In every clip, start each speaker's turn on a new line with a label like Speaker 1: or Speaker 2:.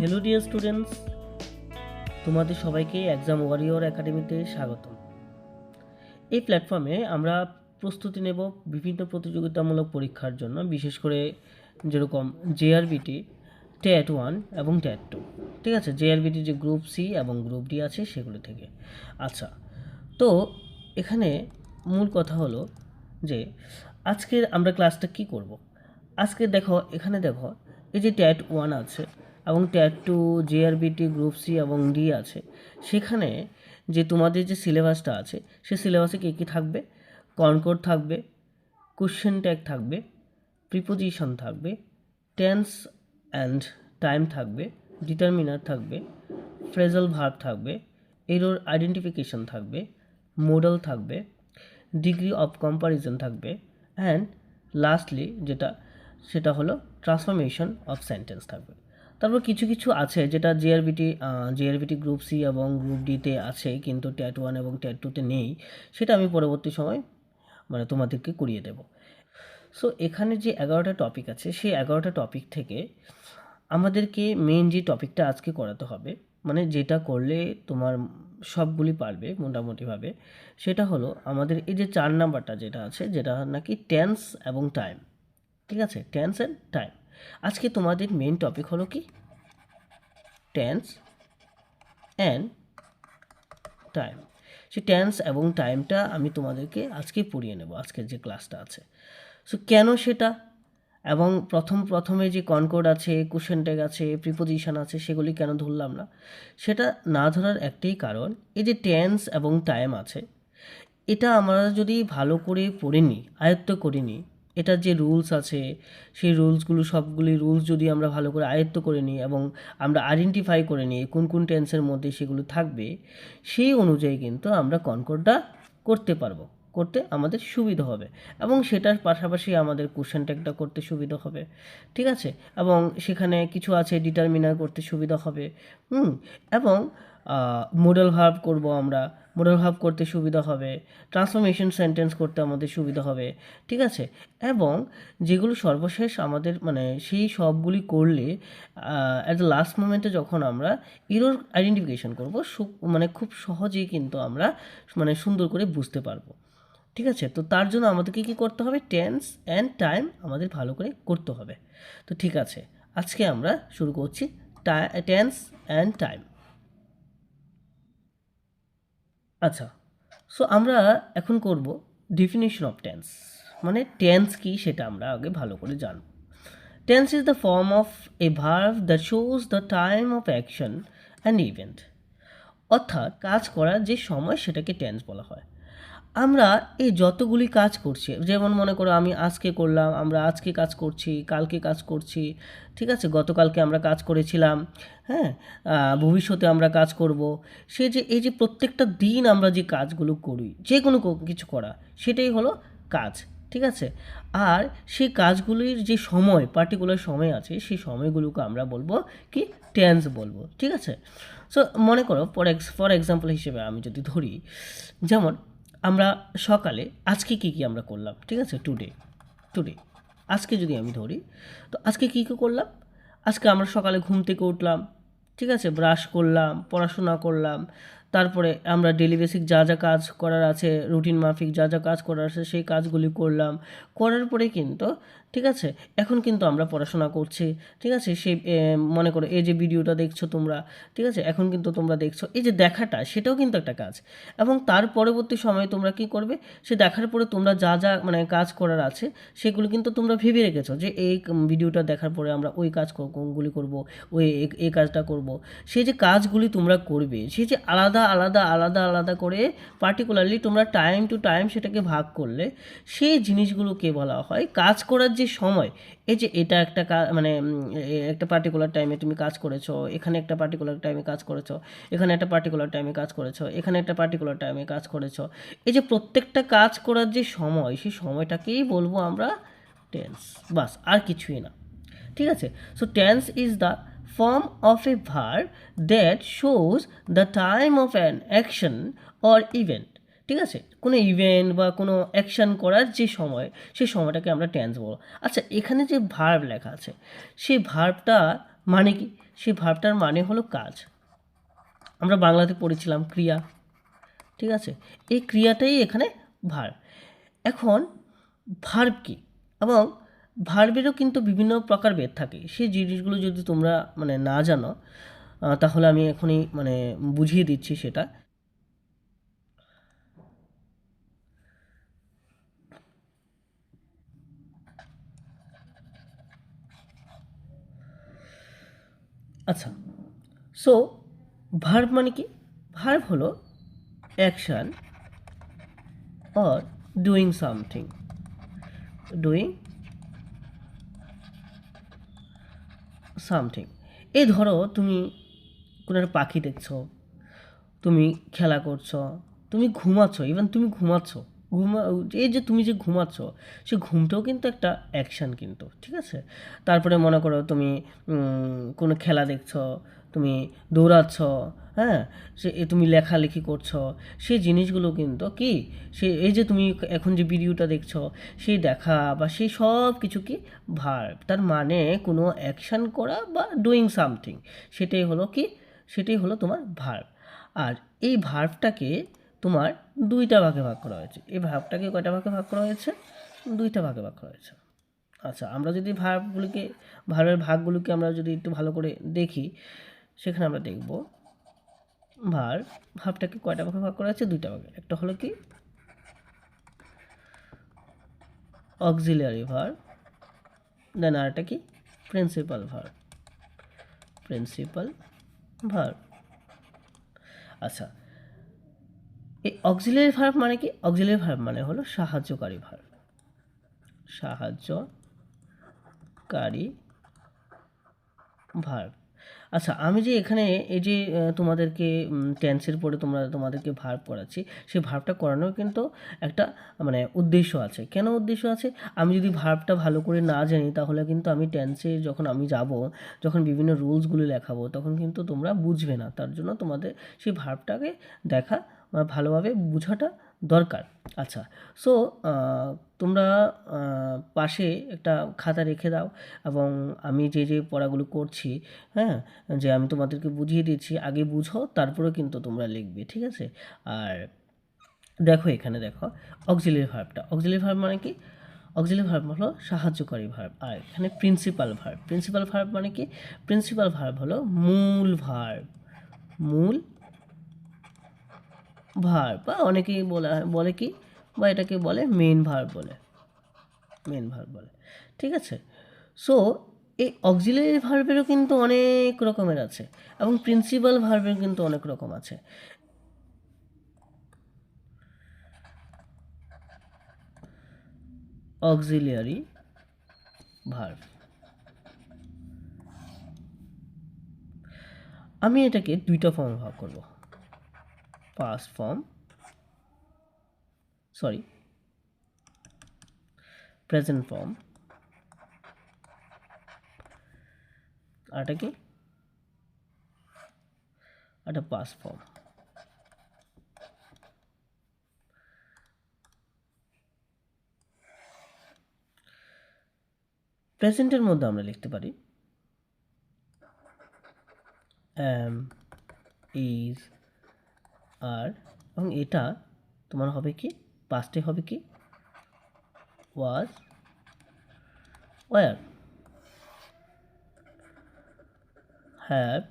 Speaker 1: Hello dear students, তোমাদের সবাইকে exam warrior একাডেমিতে স্বাগতম। এই প্ল্যাটফর্মে আমরা প্রস্তুতি নেব বিভিন্ন প্রতিযোগিতামূলক পরীক্ষার জন্য, বিশেষ করে যেরকম জেআরবিটি, ট্যাট 1 এবং ট্যাট 2। ঠিক আছে, জেআরবিটি যে গ্রুপ সি এবং গ্রুপ ডি আছে সেগুলো থেকে। আচ্ছা, তো এখানে মূল কথা হলো যে আজকের আমরা ক্লাসটা কি করব। আজকে দেখো, এখানে দেখো, এই যে ট্যাট 1 আছে এবং ট্যাট 2, জেআরবিটি গ্রুপ সি এবং ডি আছে, সেখানে যে তোমাদের যে সিলেবাসটা আছে সেই সিলেবাসে কী কী থাকবে? কনকর্ড থাকবে, কোশ্চেন ট্যাগ থাকবে, প্রিপোজিশন থাকবে, টেন্স অ্যান্ড টাইম থাকবে, ডিটারমিনার থাকবে, ফ্রেজাল ভার্ব থাকবে, এরর আইডেন্টিফিকেশন থাকবে, মডেল থাকবে, ডিগ্রি অফ কম্পারিজন থাকবে, অ্যান্ড লাস্টলি সেটা হলো ট্রান্সফরমেশন অফ সেন্টেন্স থাকবে। তারপর কিছু কিছু আছে যেটা জেআরবিটি গ্রুপ সি এবং গ্রুপ ডিতে আছে, কিন্তু ট্যাট 1 এবং ট্যাট 2তে নেই। সেটা আমি পরবর্তী সময় তোমাদেরকে করিয়ে দেব। সো এখানে যে 11টা টপিক আছে, সেই 11টা টপিক থেকে আমাদেরকে মেন যে টপিকটা আজকে করাতে হবে, যেটা করলে তোমার সবগুলি পারবে মোটামুটিভাবে, সেটা হলো আমাদের এই যে 4 নাম্বারটা যেটা আছে, যেটা নাকি টেন্স এবং টাইম। ঠিক আছে, টেন্স অ্যান্ড টাইম। আজকে তোমাদের মেন টপিক হলো কি? Tense and time. সেই টেন্স এবং টাইমটা আমি তোমাদেরকে আজকে পড়িয়ে নেব, আজকের যে ক্লাসটা আছে। সো কেন সেটা, এবং প্রথমে যে কনকর্ড আছে, কোশ্চেন ট্যাগ আছে, প্রিপোজিশন আছে, সেগুলি কেন ধরলাম না, সেটা না ধরার একটাই কারণ, এই যে টেন্স এবং টাইম আছে, এটা আমরা যদি ভালো করে পড়ে নিই, আয়ত্ত করে নিই, এটার যে রুলস আছে সেই সবগুলি রুলস যদি আমরা ভালো করে আয়ত্ত করে নিই এবং আমরা আইডেন্টিফাই করে নিই কোন কোন টেন্সের মধ্যে সেগুলো থাকবে, সেই অনুযায়ী কিন্তু আমরা কনকর্ডটা করতে আমাদের সুবিধা হবে, এবং সেটার পাশাপাশি আমাদের কোশ্চেন ট্যাগটা করতে সুবিধা হবে। ঠিক আছে, এবং সেখানে কিছু আছে ডিটারমিনার করতে সুবিধা হবে। এবং মোডাল ভার্ব করব আমরা, মোডাল ভার্ব করতে সুবিধা হবে, ট্রান্সফরমেশন সেন্টেন্স করতে আমাদের সুবিধা হবে। ঠিক আছে, এবং যেগুলো সর্বশেষ আমাদের সেই সবগুলি করলে অ্যাট দ্য লাস্ট মোমেন্টে যখন আমরা এরর আইডেন্টিফিকেশন করব, খুব সহজেই কিন্তু আমরা সুন্দর করে বুঝতে পারবো। ঠিক আছে, তো তার জন্য আমাদেরকে কী করতে হবে? টেন্স অ্যান্ড টাইম আমাদের ভালো করে করতে হবে। তো ঠিক আছে, আজকে আমরা শুরু করছি টেন্স অ্যান্ড টাইম। আচ্ছা, সো আমরা এখন করব ডেফিনিশন অফ টেন্স। টেন্স কি সেটা আমরা আগে ভালো করে জানব। Tense is the form of A verb that shows the time of action and event. অর্থাৎ কাজ করার যে সময় সেটাকে টেন্স বলা হয়। আমরা এই যতগুলি কাজ করছি, যেমন মনে করো আমি আজকে করলাম, আমরা আজকে কাজ করছি, কালকে কাজ করছি, ঠিক আছে, গতকালকে আমরা কাজ করেছিলাম, হ্যাঁ, ভবিষ্যতে আমরা কাজ করব। এই যে প্রত্যেকটা দিন আমরা যে কাজগুলো করি, যে কোনো কিছু করা, সেটাই হলো কাজ। ঠিক আছে, আর সেই কাজগুলির যে সময়, পার্টিকুলার সময় আছে, সেই সময়গুলোকে আমরা বলবো কি? টেন্স বলবো। ঠিক আছে, সো মনে করো ফর এক্সাম্পল হিসেবে আমি যদি ধরি, যেমন আমরা সকালে আজকে কী আমরা করলাম, ঠিক আছে, টুডে আজকে যদি আমি ধরি, তো আজকে কী করলাম? আজকে আমরা সকালে ঘুম থেকে উঠলাম, ঠিক আছে, ব্রাশ করলাম, পড়াশোনা করলাম, তারপরে আমরা ডেলি বেসিক যা যা কাজ করার আছে, রুটিন মাফিক যা যা কাজ করার আছে, সেই কাজগুলি করলাম। করার পরে কিন্তু, ঠিক আছে, এখন কিন্তু আমরা পড়াশোনা করছি। ঠিক আছে, সেই মনে করো এই যে ভিডিওটা দেখছো তোমরা, ঠিক আছে, এখন কিন্তু তোমরা দেখছো, এই যে দেখাটা, সেটাও কিন্তু একটা কাজ। এবং তার পরবর্তী সময়ে তোমরা কি করবে? সে দেখার পরে তোমরা যা যা কাজ করার আছে, সেগুলো কিন্তু তোমরা ভেবে রেখেছো যে এই ভিডিওটা দেখার পরে আমরা ওই কাজগুলি করব, এই কাজটা করব। সেই যে কাজগুলি তোমরা করবে, সেই যে আলাদা আলাদা আলাদা আলাদা করে পার্টিকুলারলি তোমরা টাইম টু টাইম সেটাকে ভাগ করলে, সেই জিনিসগুলোকে বলা হয় কাজ করার যে সময়। এই যে এটা একটা একটা পার্টিকুলার টাইমে তুমি কাজ করেছো, এখানে একটা পার্টিকুলার টাইমে কাজ করেছো, এখানে একটা পার্টিকুলার টাইমে কাজ করেছো, এখানে একটা পার্টিকুলার টাইমে কাজ করেছো, এই যে প্রত্যেকটা কাজ করার যে সময়, সেই সময়টাকেই বলবো আমরা টেন্স। বাস, আর কিছুই না। ঠিক আছে, so tense is the form of a verb that shows the time of an action or event. ঠিক আছে, কোনো ইভেন্ট বা কোনো অ্যাকশান করার যে সময়, সেই সময়টাকে আমরা টেন্স বলবো। আচ্ছা, এখানে যে ভার্ব লেখা আছে, সেই ভার্বটা মানে কি? সেই ভার্বটার মানে হলো কাজ। আমরা বাংলাতে পড়েছিলাম ক্রিয়া, ঠিক আছে? এই ক্রিয়াটাই এখানে ভার্ব। এখন ভার্ব কী, এবং ভার্বেরও কিন্তু বিভিন্ন প্রকারভেদ থাকে। সেই জিনিসগুলো যদি তোমরা মানে না জানো, তাহলে আমি এখনই মানে বুঝিয়ে দিচ্ছি সেটা। আচ্ছা, সো ভার্ব মানে কি? ভার্ব হলো action or doing something, doing something. এই ধরো তুমি কোনো একটা পাখি দেখছো, তুমি খেলা করছো, তুমি ঘুমাচ্ছ, ইভেন তুমি ঘুমাচ্ছ, এই যে তুমি যে ঘুমাচ্ছ, সে ঘুমটাও কিন্তু একটা অ্যাকশান কিন্তু, ঠিক আছে? তারপরে মনে করো তুমি কোনো খেলা দেখছো, তুমি দৌড়াচ্ছ, হ্যাঁ, তুমি লেখালেখি করছো, সেই জিনিসগুলো কিন্তু কি, এই যে তুমি এখন যে ভিডিওটা দেখছো, সেই দেখা বা সেই সব কিছু কি ভার্ব, তার মানে কোনো অ্যাকশান করা বা ডুইং সামথিং, সেটাই হলো কি, সেটাই হলো তোমার ভার্ব। আর এই ভার্বটাকে তোমার দুইটা ভাগে ভাগ করা হয়েছে। এই ভার্বটাকে কয়টা ভাগে ভাগ করা হয়েছে? দুইটা ভাগে ভাগ করা হয়েছে। আচ্ছা, আমরা যদি ভার্বের ভাগগুলোকে আমরা যদি একটু ভালো করে দেখি, সেখানে আমরা দেখব ভার্বটাকে কয়টা ভাগে ভাগ করা হয়েছে? দুইটা ভাগে। একটা হলো কি অক্সিলিয়ারি ভার্ব, দেন আরেকটা কি প্রিন্সিপাল ভার্ব, প্রিন্সিপাল ভার্ব। আচ্ছা, এই অক্সিলিয়ারি ভার্ব মানে কি? অক্সিলিয়ারি ভার্ব মানে হলো সাহায্যকারী ভার্ব, সাহায্যকারী ভার্ব। আচ্ছা, আমি যে এখানে এই যে তোমাদেরকে টেন্সের পরে তোমাদেরকে ভার্ব করাচ্ছি, সেই ভার্বটা করানোর কিন্তু একটা মানে উদ্দেশ্য আছে। কেন উদ্দেশ্য আছে? আমি যদি ভার্বটা ভালো করে না জানি, তাহলে কিন্তু আমি টেন্সে যখন আমি যাব, যখন বিভিন্ন রুলসগুলো লেখাবো, তখন কিন্তু তোমরা বুঝবে না। তার জন্য তোমাদের সেই ভার্বটাকে দেখা বা ভালোভাবে বোঝাটা দরকার। আচ্ছা, সো তোমরা পাশে একটা খাতা রেখে দাও, এবং আমি যে যে পড়াগুলো করছি, হ্যাঁ, যে আমি তোমাদেরকে বুঝিয়ে দিচ্ছি, আগে বুঝো, তারপরে কিন্তু তোমরা লিখবে, ঠিক আছে? আর দেখো, এখানে দেখো অক্সিলিয়ারি ভার্বটা। অক্সিলিয়ারি ভার্ব মানে কি? অক্সিলিয়ারি ভার্ব হলো সাহায্যকারী ভার্ব। আর এখানে প্রিন্সিপাল ভার্ব। প্রিন্সিপাল ভার্ব মানে কি? প্রিন্সিপাল ভার্ব হলো মূল ভার্ব, মূল ভার্ব, বা অনেকেই বলে কি, বা এটাকে বলে মেন ভার্ব বলে, মেন ভার্ব বলে, ঠিক আছে? সো এই অক্সিলিয়ারি ভার্বেরও কিন্তু অনেক রকমের আছে, এবং প্রিন্সিপাল ভার্বের কিন্তু অনেক রকম আছে। অক্সিলিয়ারি ভার্ব, আমি এটাকে দুইটা ফর্মে ভাগ করব, past form, sorry present form, আর এটা কি, একটা পাস্ট ফর্ম। প্রেজেন্টের মধ্যে আমরা লিখতে পারি am, is, আর, এবং এটা তোমার হবে কি, পাস্টে হবে কি was, were, have,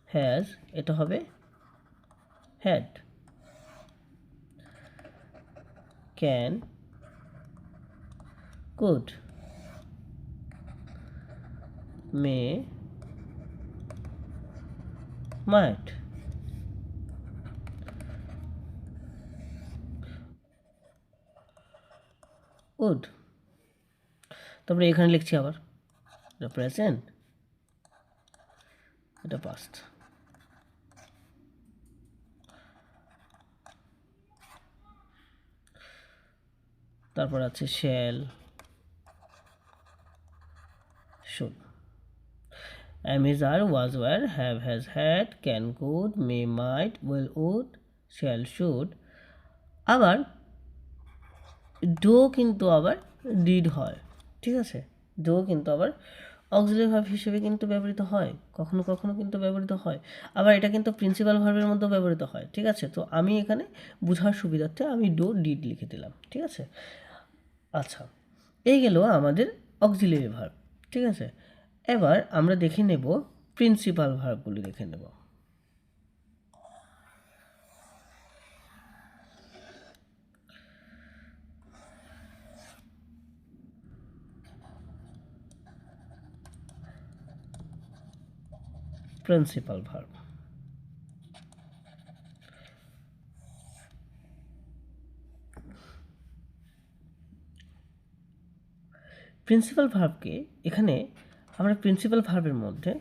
Speaker 1: has, এটা হবে had, can, could, may, might। would। তারপরে এখানে লিখছি আবার, এটা প্রেজেন্ট, এটা পাস্ট। তারপর আছে shall, should, am, is, are, was, were, have, has, had, can, could, may, might, will, would, shall, should। আবার ডো কিন্তু আবার ডিড হয়, ঠিক আছে? ডো কিন্তু আবার অক্সিলারি ভার্ব হিসেবে কিন্তু ব্যবহৃত হয়, কখনো কখনো কিন্তু ব্যবহৃত হয়, আবার এটা কিন্তু প্রিন্সিপাল ভার্বের মধ্যেও ব্যবহৃত হয়। ঠিক আছে, তো আমি এখানে বোঝার সুবিধার্থে আমি ডু ডিড লিখে দিলাম। ঠিক আছে, আচ্ছা, এই গেল আমাদের অক্সিলারি ভার্ব। ঠিক আছে, এবার আমরা দেখে নেব প্রিন্সিপাল ভার্বগুলি দেখে নেব। প্রিন্সিপাল ভার্ব, প্রিন্সিপাল ভার্বকে এখানে আমরা প্রিন্সিপাল ভার্বের মধ্যে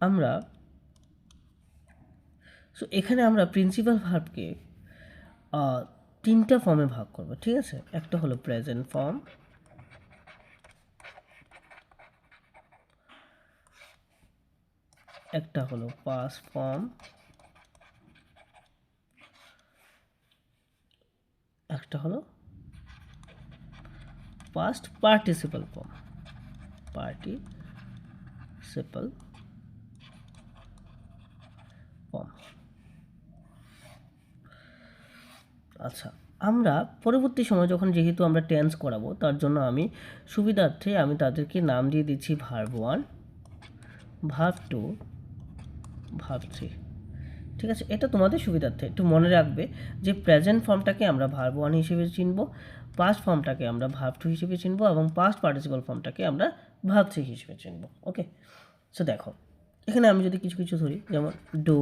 Speaker 1: আমরা এখানে আমরা প্রিন্সিপাল ভার্বকে তিনটা ফর্মে ভাগ করব। ঠিক আছে, একটা হলো প্রেজেন্ট ফর্ম, একটা হলো পাস্ট ফর্ম, একটা হলো past participle form, participle form. আচ্ছা, আমরা পরবর্তী সময় যখন যেহেতু আমরা টেন্স করাবো, তার জন্য আমি সুবিধার্থে আমি তাদেরকে নাম দিয়ে দিচ্ছি ভার্ব 1, ভার্ব 2, ভার্ব 3। ঠিক আছে, এটা তোমাদের সুবিধার্থে একটু মনে রাখবে যে প্রেজেন্ট ফর্মটাকে আমরা ভার্ব 1 হিসেবে চিনব, পাস্ট ফর্মটাকে আমরা ভার্ব 2 হিসেবে চিনব, এবং পাস্ট পার্টিসিপাল ফর্মটাকে আমরা ভার্ব 3 হিসেবে চিনব। ওকে, সো দেখো এখানে আমি যদি কিছু কিছু ধরি, যেমন ডু,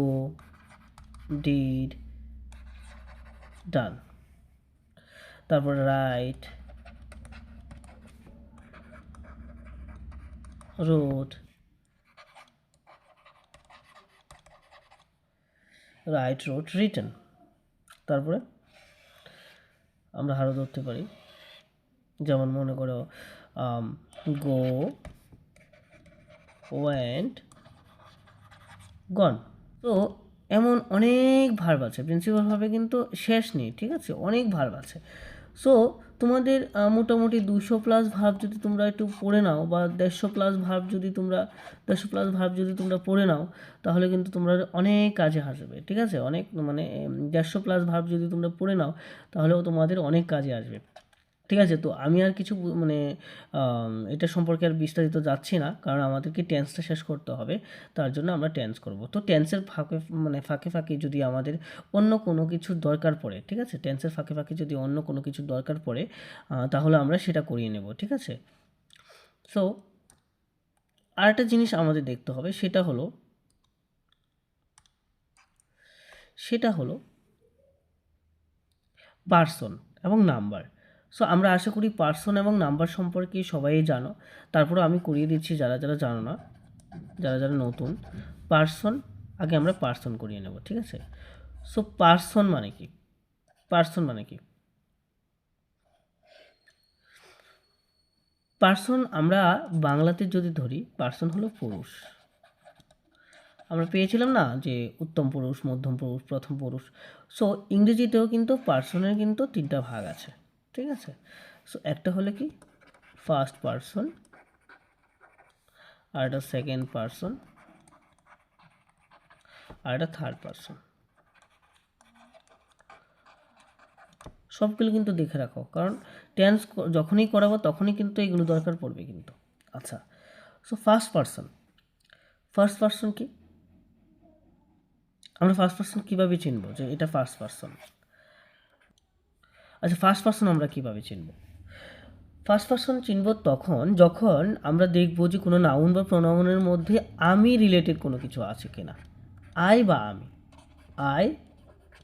Speaker 1: ডিড, ডান, তারপর রাইট, রোড, রিটেন। তারপরে আমরা আরও ধরতে পারি, যেমন মনে করো গো, ওয়েন্ট, গন। তো এমন অনেক ভার্ব আছে, প্রিন্সিপাল ভার্বে কিন্তু শেষ নেই। ঠিক আছে, অনেক ভার্ব আছে। সো তোমাদের মোটামুটি 200+ ভার্ব যদি তোমরা একটু পড়ে নাও, বা 150+ ভার্ব যদি তোমরা পড়ে নাও, তাহলে কিন্তু তোমরা অনেক কাজে আসবে। ঠিক আছে, অনেক মানে 150+ ভার্ব যদি তোমরা পড়ে নাও, তাহলেও তোমাদের অনেক কাজে আসবে। ঠিক আছে, তো আমি আর কিছু মানে এটা সম্পর্কে আর বিস্তারিত যাচ্ছি না, কারণ আমাদেরকে টেন্সটা শেষ করতে হবে, তার জন্য আমরা টেন্স করব। তো টেন্সের ফাঁকে ফাঁকে যদি আমাদের অন্য কোনো কিছুর দরকার পড়ে, ঠিক আছে, টেন্সের ফাঁকে ফাঁকে যদি অন্য কোনো কিছুর দরকার পড়ে, তাহলে আমরা সেটা করিয়ে নেব। ঠিক আছে, সো আরেকটা জিনিস আমাদের দেখতে হবে, সেটা হলো পার্সন এবং নাম্বার। সো আমরা আশা করি পার্সন এবং নাম্বার সম্পর্কে সবাই জানো, তারপরে আমি করিয়ে দিচ্ছি যারা যারা জানো না, যারা যারা নতুন। পার্সন, আগে আমরা পার্সন করিয়ে নেব। ঠিক আছে, সো পার্সন মানে কি? পার্সন আমরা বাংলাতে যদি ধরি, পার্সন হলো পুরুষ। আমরা পেয়েছিলাম না যে উত্তম পুরুষ, মধ্যম পুরুষ, প্রথম পুরুষ। সো ইংরেজিতেও কিন্তু পার্সনের কিন্তু 3টা ভাগ আছে। ঠিক আছে, সো একটা হলো কি ফার্স্ট পার্সন, আর একটা সেকেন্ড পার্সন, আর একটা থার্ড পার্সন। সবগুলো কিন্তু দেখে রাখো, কারণ টেন্স যখনই করাবো তখনই কিন্তু এগুলো দরকার পড়বে কিন্তু। আচ্ছা, সো ফার্স্ট পার্সন কি? আমরা ফার্স্ট পার্সন কীভাবে চিনব যে এটা ফার্স্ট পার্সন? আচ্ছা, ফার্স্ট পার্সন আমরা কীভাবে চিনব? ফার্স্ট পার্সন চিনব যখন আমরা দেখব যে কোনো নাউন বা প্রোনাউনের মধ্যে আমি রিলেটেড কোনো কিছু আছে কিনা। আই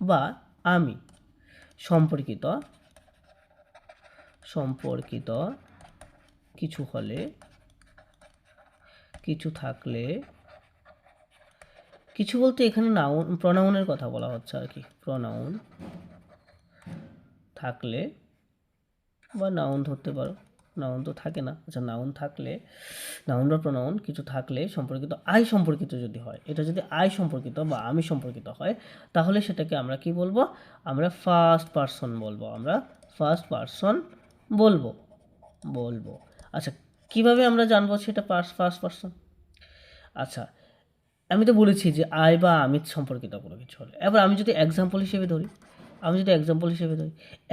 Speaker 1: বা আমি সম্পর্কিত কিছু হলে, কিছু থাকলে, কিছু বলতে এখানে প্রোনাউনের কথা বলা হচ্ছে আর কি। প্রোনাউন থাকলে, বা নাউন ধরতে পারো, নাউন তো থাকে না। আচ্ছা, নাউন বা প্রোনাউন কিছু থাকলে সম্পর্কিত, আই সম্পর্কিত যদি হয়, এটা যদি আই সম্পর্কিত বা আমি সম্পর্কিত হয়, তাহলে সেটাকে আমরা কি বলবো? আমরা ফার্স্ট পার্সন বলবো। আচ্ছা, কিভাবে আমরা জানবো সেটা ফার্স্ট পার্সন? আচ্ছা, আমি তো বলেছি যে আই বা আমির সম্পর্কিত কোনো কিছু হলে। এবার আমি যদি এক্সাম্পল হিসেবে ধরি,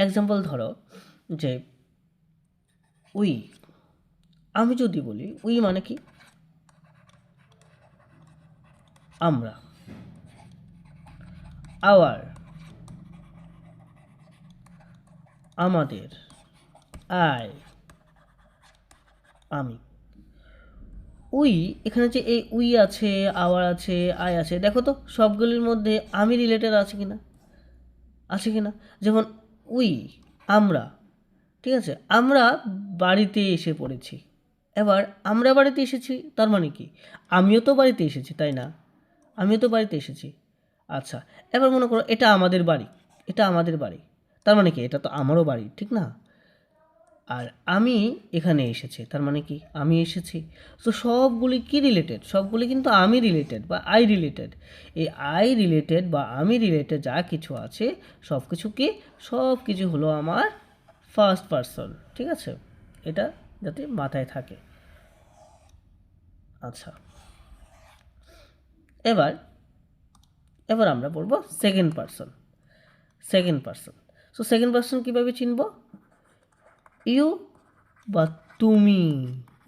Speaker 1: এক্সাম্পল ধরো যে উই, আমি যদি বলি উই মানে কি, আমরা, আওয়ার, আমাদের, আই, আমি। উই, এখানে যে এই উই আছে, আওয়ার আছে, আই আছে, দেখো তো সবগুলির মধ্যে আমি রিলেটেড আছে কি না? যেমন উই, আমরা, ঠিক আছে, আমরা বাড়িতে এসে পড়েছি। এবার আমরা বাড়িতে এসেছি তার মানে কি, আমিও তো বাড়িতে এসেছি, তাই না? আমিও তো বাড়িতে এসেছি। আচ্ছা, এবার মনে করো এটা আমাদের বাড়ি, তার মানে কি এটা তো আমারও বাড়ি, ঠিক না? আর আমি এখানে এসেছি তার মানে কি আমি এসেছি। তো সবগুলি কি রিলেটেড, সবগুলি কিন্তু আমি রিলেটেড বা আই রিলেটেড। এই আই রিলেটেড বা আমি রিলেটেড যা কিছু আছে সব কিছু হলো আমার ফার্স্ট পার্সন, ঠিক আছে? এটা যাতে মাথায় থাকে। আচ্ছা, এবার এবার আমরা বলবো second person. So second person কীভাবে চিনব? ইউ বা তুমি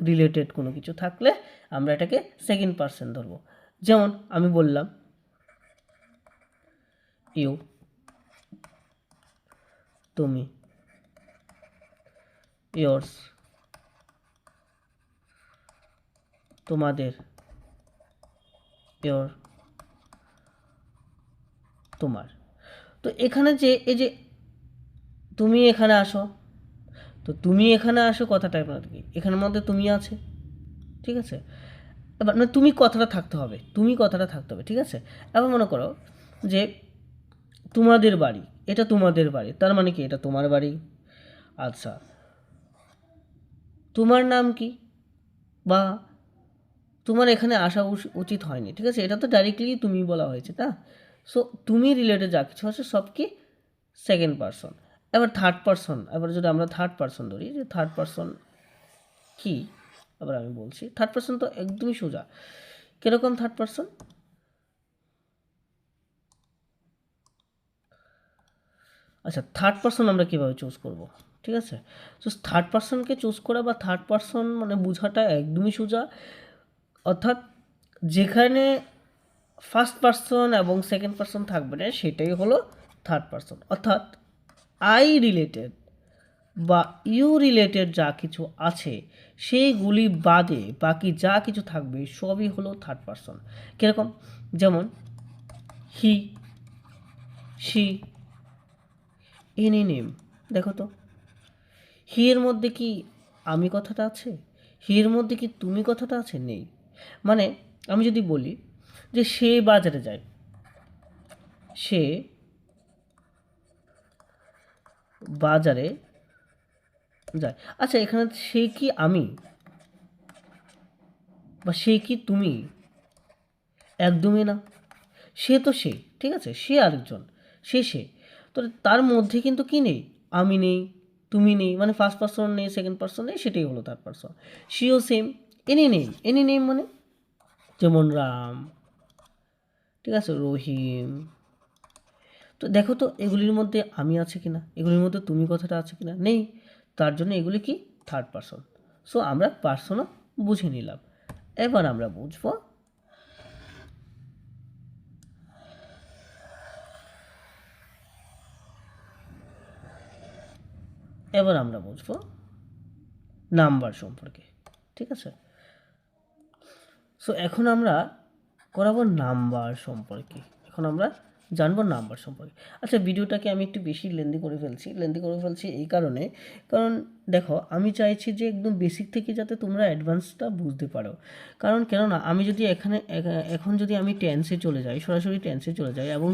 Speaker 1: রিলেটেড কোনো কিছু থাকলে আমরা এটাকে সেকেন্ড পার্সন ধরবো। যেমন আমি বললাম ইউ, তুমি, ইয়োর্স, তোমাদের, ইয়োর, তোমার। তো এখানে যে এই যে তুমি এখানে আসো, তো তুমি এখানে আসো কথাটা আপনার কি এখানের মধ্যে তুমি আছে, ঠিক আছে? এবার মানে তুমি কথাটা থাকতে হবে, ঠিক আছে? এবার মনে করো যে তোমাদের বাড়ি, এটা তোমাদের বাড়ি, তার মানে কি এটা তোমার বাড়ি। আচ্ছা, তোমার নাম কি, বা তোমার এখানে আসা উচিত হয়নি, ঠিক আছে, এটা তো ডাইরেক্টলি তুমি বলা হয়েছে, তা সো তুমি রিলেটেড যা কিছু আছে সব কি সেকেন্ড পার্সন। এবার থার্ড পার্সন, এবার যদি আমরা থার্ড পার্সন ধরি, যে থার্ড পার্সন কি, এবার আমি বলছি থার্ড পার্সন তো একদমই সোজা। কিরকম থার্ড পার্সন? আচ্ছা, থার্ড পার্সন আমরা কীভাবে চুজ করব, ঠিক আছে? তো থার্ড পার্সনকে চুজ করা বা থার্ড পার্সন মানে বোঝাটা একদমই সোজা। অর্থাৎ যেখানে ফার্স্ট পার্সন এবং সেকেন্ড পার্সন থাকবে না সেটাই হলো থার্ড পার্সন। অর্থাৎ আই রিলেটেড বা ইউ রিলেটেড যা কিছু আছে সেইগুলি বাদে বাকি যা কিছু থাকবে সবই হলো থার্ড পার্সন। কীরকম? যেমন হি, শি, এনি নেম। দেখো তো হি এর মধ্যে কি আমি কথাটা আছে? হি এর মধ্যে কি তুমি কথাটা আছে? নেই। মানে আমি যদি বলি যে সে বাজারে যায়, সে বাজারে যায়। আচ্ছা, এখানে সে কি আমি বা সে কি তুমি? একদমই না। সে তো সে, ঠিক আছে, সে আরেকজন, সে তো তার মধ্যে কিন্তু কি নেই, আমি নেই, তুমি নেই, মানে ফার্স্ট পার্সন নেই, সেকেন্ড পার্সন নেই, সেটাই হলো third person. So same. Any name মানে যেমন রাম, ঠিক আছে, রহিম। তো দেখো তো এগুলির মধ্যে আমি আছে কিনা, এগুলির মধ্যে তুমি কথাটা আছে কিনা? নেই। তার জন্য এগুলি কি থার্ড পার্সন। সো আমরা পার্সনও বুঝে নিলাম। এবার আমরা বুঝবো নাম্বার সম্পর্কে, ঠিক আছে? সো এখন আমরা করাবো নাম্বার সম্পর্কে, জানবো নাম্বার সম্পর্কে। আচ্ছা, ভিডিওটাকে আমি একটু বেশি লেন্দি করে ফেলছি এই কারণে, কারণ দেখো আমি চাইছি যে একদম বেসিক থেকে যাতে তোমরা অ্যাডভান্সটা বুঝতে পারো। কারণ কেননা আমি যদি এখন যদি আমি সরাসরি টেন্সে চলে যাই এবং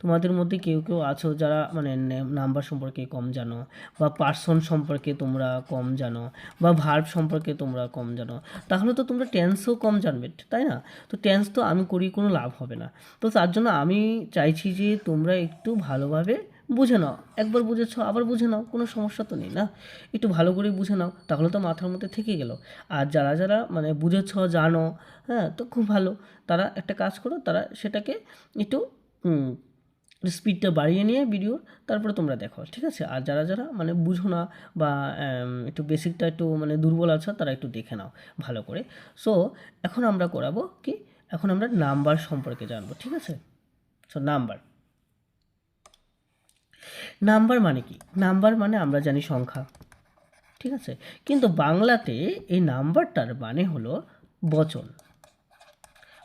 Speaker 1: তোমাদের মধ্যে কেউ আছো যারা মানে নাম্বার সম্পর্কে কম জানো, বা পার্সন সম্পর্কে তোমরা কম জানো, বা ভার্ব সম্পর্কে তোমরা কম জানো, তাহলে তো তোমরা টেন্সও কম জানবে, তাই না? তো টেন্স তো আমি করি কোনো লাভ হবে না। তো তার জন্য আমি চাইছি যে তোমরা একটু ভালোভাবে বুঝে নাও, একবার বুঝেছ আবার বুঝে নাও, কোনো সমস্যা তো নেই না, একটু ভালো করে বুঝে নাও, তাহলে তো মাথার মধ্যে থেকে গেল। আর যারা যারা মানে বুঝেছ জানো, হ্যাঁ, তো খুব ভালো, তারা একটা কাজ করো, তারা সেটাকে একটু স্পিডটা বাড়িয়ে নিয়ে ভিডিওর, তারপরে তোমরা দেখো, ঠিক আছে। আর যারা যারা মানে বুঝো না বা একটু বেসিকটা একটু মানে দুর্বল আছো, তারা একটু দেখে নাও ভালো করে। সো এখন আমরা করাবো কি, এখন আমরা নাম্বার সম্পর্কে জানবো, ঠিক আছে। সো নাম্বার মানে কি, নাম্বার মানে আমরা জানি সংখ্যা, ঠিক আছে, কিন্তু বাংলাতে এই নাম্বারটার মানে হলো বচন,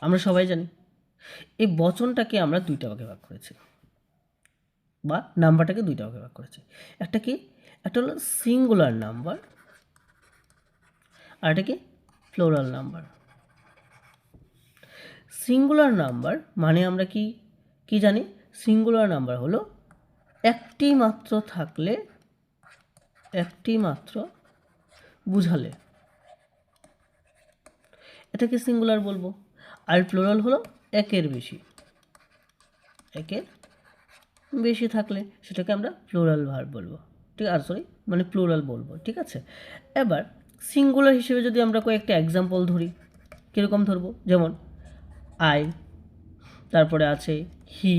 Speaker 1: আমরা সবাই জানি। এই বচনটাকে আমরা দুইটা ভাগে ভাগ করেছি, বা নাম্বারটাকে দুইটা ভাগে ভাগ করেছি। একটা কি, একটা হলো সিঙ্গুলার নাম্বার, আর একটা কি প্লুরাল নাম্বার। সিঙ্গুলার নাম্বার মানে আমরা কি কি জানি, সিঙ্গুলার নাম্বার হলো একটি মাত্র থাকলে, একটি মাত্র বুঝালে এটাকে সিঙ্গুলার বলবো। আর প্লুরাল হলো একের বেশি, একের বেশি থাকলে সেটাকে আমরা প্লুরাল ভার্ব বলবো, ঠিক আছে, সরি মানে প্লুরাল বলবো, ঠিক আছে। এবার সিঙ্গুলার হিসেবে যদি আমরা কয়েকটা এক্সাম্পল ধরি, কীরকম ধরবো, যেমন আই, তারপরে আছে হি,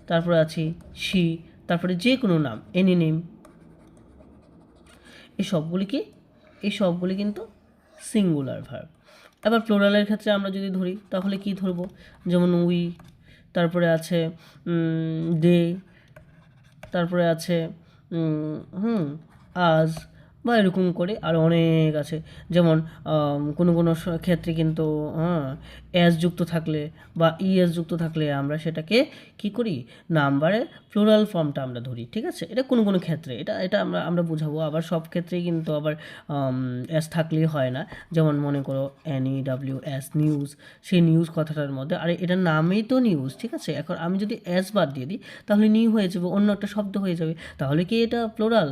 Speaker 1: তারপরে আছে শি, তারপরে যে কোনো নাম, এনি নেম, এই সবগুলি কিন্তু সিঙ্গুলার ভার্ব। এবার প্লুরালের ক্ষেত্রে আমরা যদি ধরি তাহলে কি ধরবো, যেমন উই, তারপরে আছে দে, তারপরে আছে আজ, বা এরকম করে আরও অনেক আছে। যেমন কোনো কোনো ক্ষেত্রে কিন্তু এস যুক্ত থাকলে বা ইএস যুক্ত থাকলে আমরা সেটাকে কি করি, নাম্বারের প্লুরাল ফর্মটা আমরা ধরি, ঠিক আছে। এটা কোনো কোনো ক্ষেত্রে, এটা এটা আমরা বুঝাবো। আবার সব ক্ষেত্রেই কিন্তু আবার এস থাকলেই হয় না। যেমন মনে করো NEWS নিউজ, সেই নিউজ কথাটার মধ্যে, আরে এটার নামেই তো নিউজ, ঠিক আছে। এখন আমি যদি এস বাদ দিয়ে দিই তাহলে নিউ হয়ে যাবে, অন্য একটা শব্দ হয়ে যাবে, তাহলে কি এটা প্লুরাল?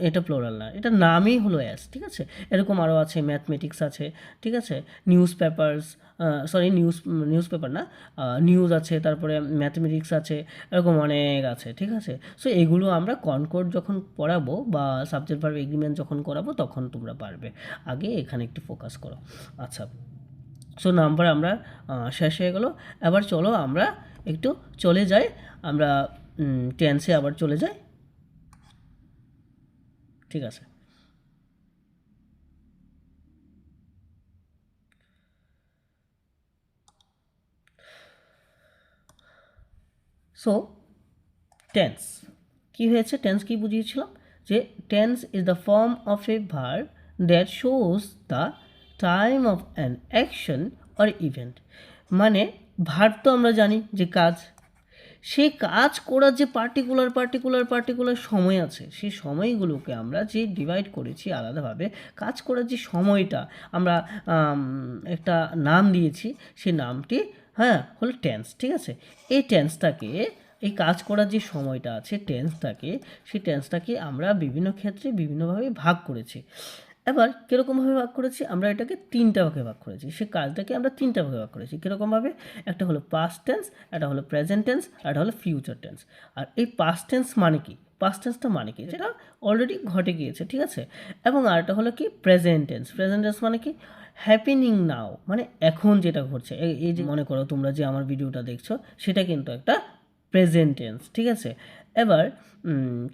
Speaker 1: এটা প্লুরাল না, এটা নামই হলো এস, ঠিক আছে। এরকম আরও আছে, ম্যাথমেটিক্স আছে, ঠিক আছে, news papers, sorry news paper না, নিউজ আছে, তারপরে ম্যাথমেটিক্স আছে, এরকম অনেক আছে, ঠিক আছে। সো এগুলো আমরা কনকর্ড যখন পড়াবো বা সাবজেক্ট ভার্ব এগ্রিমেন্ট যখন করাবো তখন তোমরা পারবে, আগে এখানে একটু ফোকাস করো। আচ্ছা, সো নাম্বার আমরা শেষ হয়ে গেল। এবার চলো আমরা একটু চলে যাই, আমরা টেন্সে আবার চলে যাই, ঠিক আছে। সো টেন্স কী হয়েছে, টেন্স কী বুঝিয়েছিলাম, যে tense is the form of A verb that shows the time of an action or event. মানে ভার্ব তো আমরা জানি যে কাজ, সেই কাজ করার যে পার্টিকুলার সময় আছে, সেই সময়গুলোকে আমরা যে ডিভাইড করেছি আলাদাভাবে, কাজ করার যে সময়টা আমরা একটা নাম দিয়েছি, সেই নামটি হলো টেন্স, ঠিক আছে। এই টেন্সটাকে, এই কাজ করার যে সময়টা আছে টেন্সটাকে, সেই টেন্সটাকে আমরা বিভিন্ন ক্ষেত্রে বিভিন্নভাবে ভাগ করেছি। এবার কীরকমভাবে ভাগ করেছি, আমরা এটাকে তিনটা ভাগে ভাগ করেছি, সেই কাজটাকে আমরা তিনটা ভাগে ভাগ করেছি। কীরকমভাবে, একটা হলো পাস্ট টেন্স, একটা হলো প্রেজেন্ট টেন্স, আর একটা হলো ফিউচার টেন্স। আর এই পাস্ট টেন্স মানে কি, পাস্ট টেন্সটা মানে কি, যেটা অলরেডি ঘটে গিয়েছে, ঠিক আছে। এবং আরেকটা হলো কি প্রেজেন্ট টেন্স, প্রেজেন্ট টেন্স মানে কি হ্যাপেনিং নাও, মানে এখন যেটা ঘটছে। এই যে মনে করো তোমরা যে আমার ভিডিওটা দেখছো, সেটা কিন্তু একটা প্রেজেন্ট টেন্স, ঠিক আছে। এবার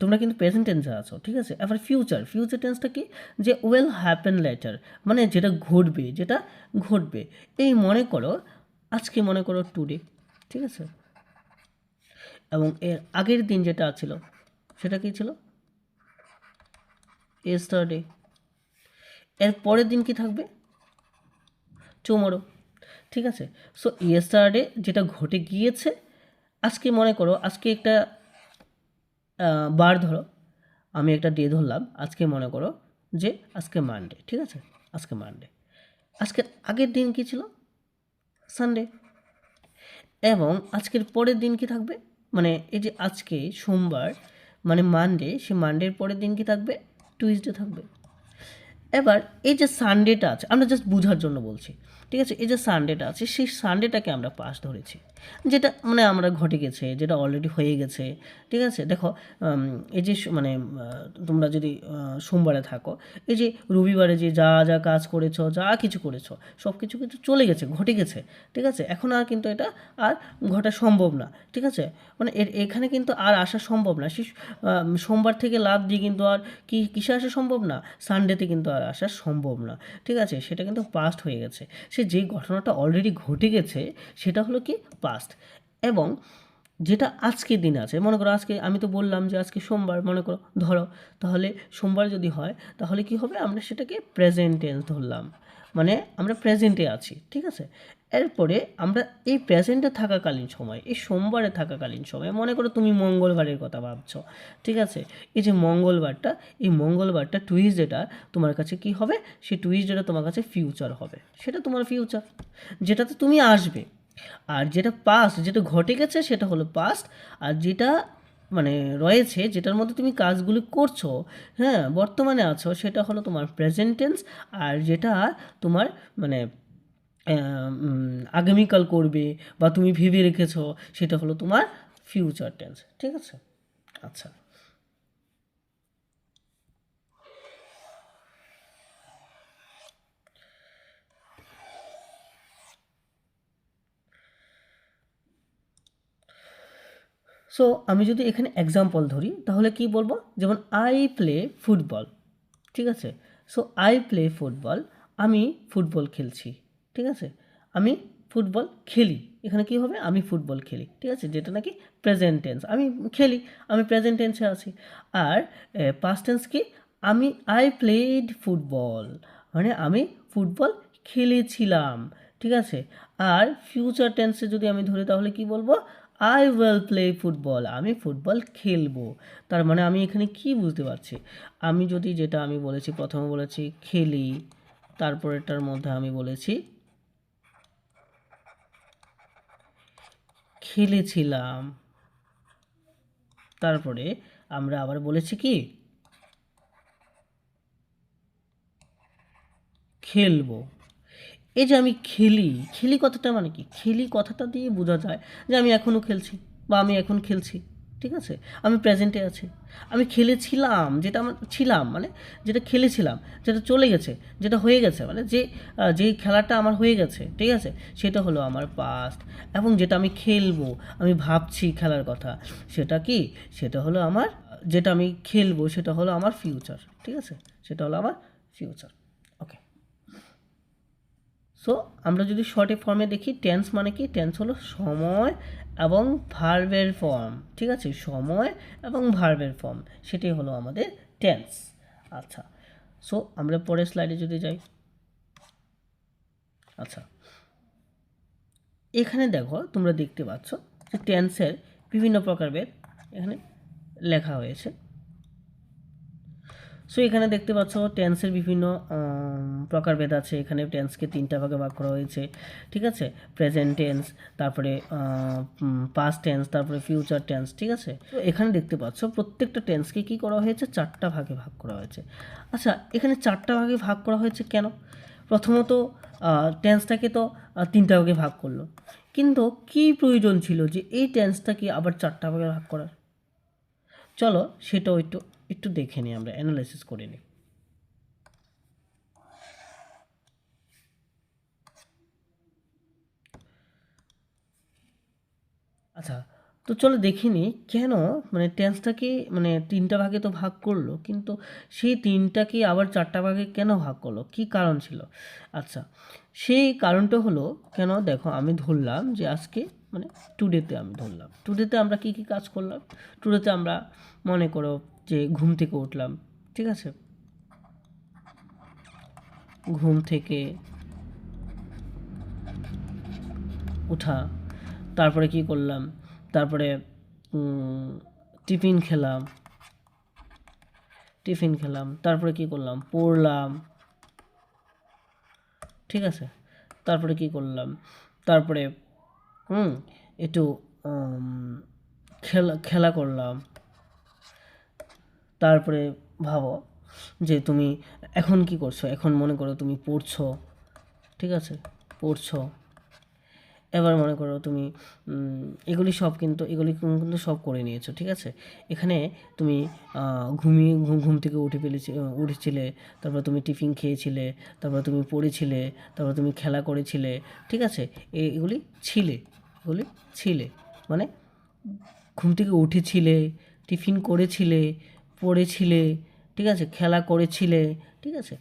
Speaker 1: তোমরা কিন্তু প্রেজেন্ট টেন্সে আছো, ঠিক আছে। এবার ফিউচার টেন্সটা কি, যে উইল হ্যাপেন লেটার, মানে যেটা ঘটবে। এই মনে করো আজকে মনে করো টুডে, ঠিক আছে, এবং এর আগের দিন যেটা ছিল সেটা কি ছিল, ইয়েস্টারডে। এর পরের দিন কি থাকবে, টুমরো, ঠিক আছে। সো ইয়েস্টারডে যেটা ঘটে গিয়েছে, আজকে মনে করো, আজকে একটা বার ধরো, আমি একটা ডে ধরলাম, আজকে মনে করো যে আজকে মানডে, ঠিক আছে, আজকে মানডে। আজকের আগের দিন কি ছিল, সানডে। এবং আজকের পরের দিন কি থাকবে, মানে এই যে আজকে সোমবার মানে মানডে, সে মানডের পরের দিন কি থাকবে, টুইসডে থাকবে। এবার এই যে সানডেটা আছে, আমরা জাস্ট বোঝার জন্য বলছি, ঠিক আছে, এই যে সানডেটা আছে সেই সানডেটাকে আমরা পাস ধরেছি, যেটা মানে আমরা ঘটে গেছে, যেটা অলরেডি হয়ে গেছে, ঠিক আছে। দেখো এই যে মানে তোমরা যদি সোমবারে থাকো, এই যে রবিবারে যে যা যা কাজ করেছো, যা কিছু করেছো, সব কিছু কিন্তু চলে গেছে, ঘটে গেছে, ঠিক আছে। এখন আর কিন্তু এটা আর ঘটা সম্ভব না, ঠিক আছে। মানে এখানে কিন্তু আর আসা সম্ভব না, সেই সোমবার থেকে লাভ দিয়ে কিন্তু আর কিসে আসা সম্ভব না, সানডেতে কিন্তু আর আসা সম্ভব না, ঠিক আছে। সেটা কিন্তু পাস্ট হয়ে গেছে, সে যে ঘটনাটা অলরেডি ঘটে গেছে সেটা হলো কি পাস্ট। এবং যেটা আজকের দিন আছে, মনে করো আজকে আমি তো বললাম যে আজকে সোমবার, মনে করো ধরো, তাহলে সোমবার যদি হয় তাহলে কি হবে, আমরা সেটাকে প্রেজেন্ট টেন্স ধরলাম, মানে আমরা প্রেজেন্টে আছি, ঠিক আছে। এরপরে আমরা এই প্রেজেন্টে থাকাকালীন সময়, এই সোমবারে থাকাকালীন সময়, মনে করো তুমি মঙ্গলবারের কথা ভাবছো, ঠিক আছে। এই যে মঙ্গলবারটা, এই মঙ্গলবারটা টুইসডেটা তোমার কাছে কি হবে, সেই টুইসডেটা তোমার কাছে ফিউচার হবে, সেটা তোমার ফিউচার, যেটাতে তুমি আসবে। আর যেটা পাস্ট, যেটা ঘটে গেছে সেটা হলো পাস্ট। আর যেটা মানে রয়েছে, যেটার মধ্যে তুমি কাজগুলি করছো, হ্যাঁ, বর্তমানে আছো, সেটা হলো তোমার প্রেজেন্ট টেন্স। আর যেটা তোমার মানে আগামীকাল করবে বা তুমি ভেবে রেখেছো, সেটা হলো তোমার ফিউচার টেন্স, ঠিক আছে। আচ্ছা, সো আমি যদি এখানে এক্সাম্পল ধরি তাহলে কি বলবো, যেমন আই প্লে ফুটবল, ঠিক আছে। সো আই প্লে ফুটবল, আমি ফুটবল খেলছি, ঠিক আছে। আমি ফুটবল খেলি, এখানে কি হবে, আমি ফুটবল খেলি, ঠিক আছে, যেটা নাকি প্রেজেন্ট টেন্স, আমি খেলি, আমি প্রেজেন্ট টেন্সে আছি। আর পাস্ট টেন্স কি, আমি আই প্লেড ফুটবল, মানে আমি ফুটবল খেলেছিলাম, ঠিক আছে। আর ফিউচার টেন্সে যদি আমি ধরি তাহলে কি বলবো, আই উইল প্লে ফুটবল, আমি ফুটবল খেলবো। তার মানে আমি এখানে কি বুঝতে পারছি, আমি যদি যেটা আমি বলেছি, প্রথমে বলেছি খেলি, তারপরেরটার মধ্যে আমি বলেছি খেলেছিলাম, তারপরে আমরা আবার বলেছি কি খেলবো। এই যে আমি খেলি, খেলি কথাটা মানে কি, খেলি কথাটা দিয়ে বোঝা যায় যে আমি এখনও খেলছি বা আমি এখন খেলছি, ঠিক আছে। আমি প্রেজেন্টে আছি। আমি খেলেছিলাম, যেটা আমার ছিলাম মানে যেটা খেলেছিলাম, যেটা চলে গেছে, যেটা হয়ে গেছে, মানে যেই খেলাটা আমার হয়ে গেছে, ঠিক আছে, সেটা হলো আমার পাস্ট। এবং যেটা আমি খেলবো, আমি ভাবছি খেলার কথা, সেটা কি, সেটা হলো আমার, যেটা আমি খেলবো সেটা হলো আমার ফিউচার, ঠিক আছে, সেটা হলো আমার ফিউচার। ওকে, সো আমরা যদি শর্টে ফর্মে দেখি, টেন্স মানে কি, টেন্স হলো সময় এবং ভার্বের ফর্ম, ঠিক আছে, সময় এবং ভার্বের ফর্ম, সেটাই হলো আমাদের টেন্স। আচ্ছা, সো আমরা পরের স্লাইডে যদি যাই, আচ্ছা, এখানে দেখো তোমরা দেখতে পাচ্ছ যে টেন্সের বিভিন্ন প্রকারভেদ এখানে লেখা হয়েছে। সো এখানে দেখতে পাচ্ছ টেন্সের বিভিন্ন প্রকারভেদ আছে, এখানে টেন্সকে তিনটা ভাগে ভাগ করা হয়েছে, ঠিক আছে। প্রেজেন্ট টেন্স, তারপরে পাস্ট টেন্স, তারপরে ফিউচার টেন্স, ঠিক আছে। তো এখানে দেখতে পাচ্ছ প্রত্যেকটা টেন্সকে কি করা হয়েছে, চারটা ভাগে ভাগ করা হয়েছে। আচ্ছা, এখানে চারটা ভাগে ভাগ করা হয়েছে কেন? প্রথমত টেন্সটাকে তো তিনটা ভাগে ভাগ করলো, কিন্তু কি প্রয়োজন ছিল যে এই টেন্সটাকে আবার চারটা ভাগে ভাগ করার? চলো সেটাও একটু একটু দেখে নিই, আমরা অ্যানালাইসিস করে নিই। আচ্ছা, তো চলো দেখে নিই কেন মানে টেন্সটাকে মানে তিনটা ভাগে তো ভাগ করলো, কিন্তু সেই তিনটাকে আবার চারটা ভাগে কেন ভাগ করলো, কি কারণ ছিল? আচ্ছা, সেই কারণটা হলো, কেন দেখো আমি ধরলাম যে আজকে মানে টুডেতে আমি ধরলাম, টুডেতে আমরা কি কি কাজ করলাম, টুডেতে আমরা মনে করো যে ঘুম থেকে উঠলাম, ঠিক আছে, ঘুম থেকে উঠা, তারপরে কি করলাম, তারপরে টিফিন খেলাম, তারপরে কি করলাম, পড়লাম, ঠিক আছে, তারপরে কি করলাম, তারপরে একটু খেলা খেলা করলাম, তারপরে ভাবো যে তুমি এখন কি করছো, এখন মনে করো তুমি পড়ছো, ঠিক আছে, পড়ছো। এবার মনে করো তুমি এগুলি সব কিন্তু সব করে নিয়েছো, ঠিক আছে। এখানে তুমি ঘুমিয়ে ঘুম থেকে উঠেছিলে, তারপর তুমি টিফিন খেয়েছিলে, তারপর তুমি পড়েছিলে, তারপর তুমি খেলা করেছিলে, ঠিক আছে। এগুলি ছিলে, এগুলি ছিলে, মানে ঘুম থেকে উঠেছিলে, টিফিন করেছিলে, পড়েছিলে, ঠিক আছে, খেলা করেছিলে, ঠিক আছে।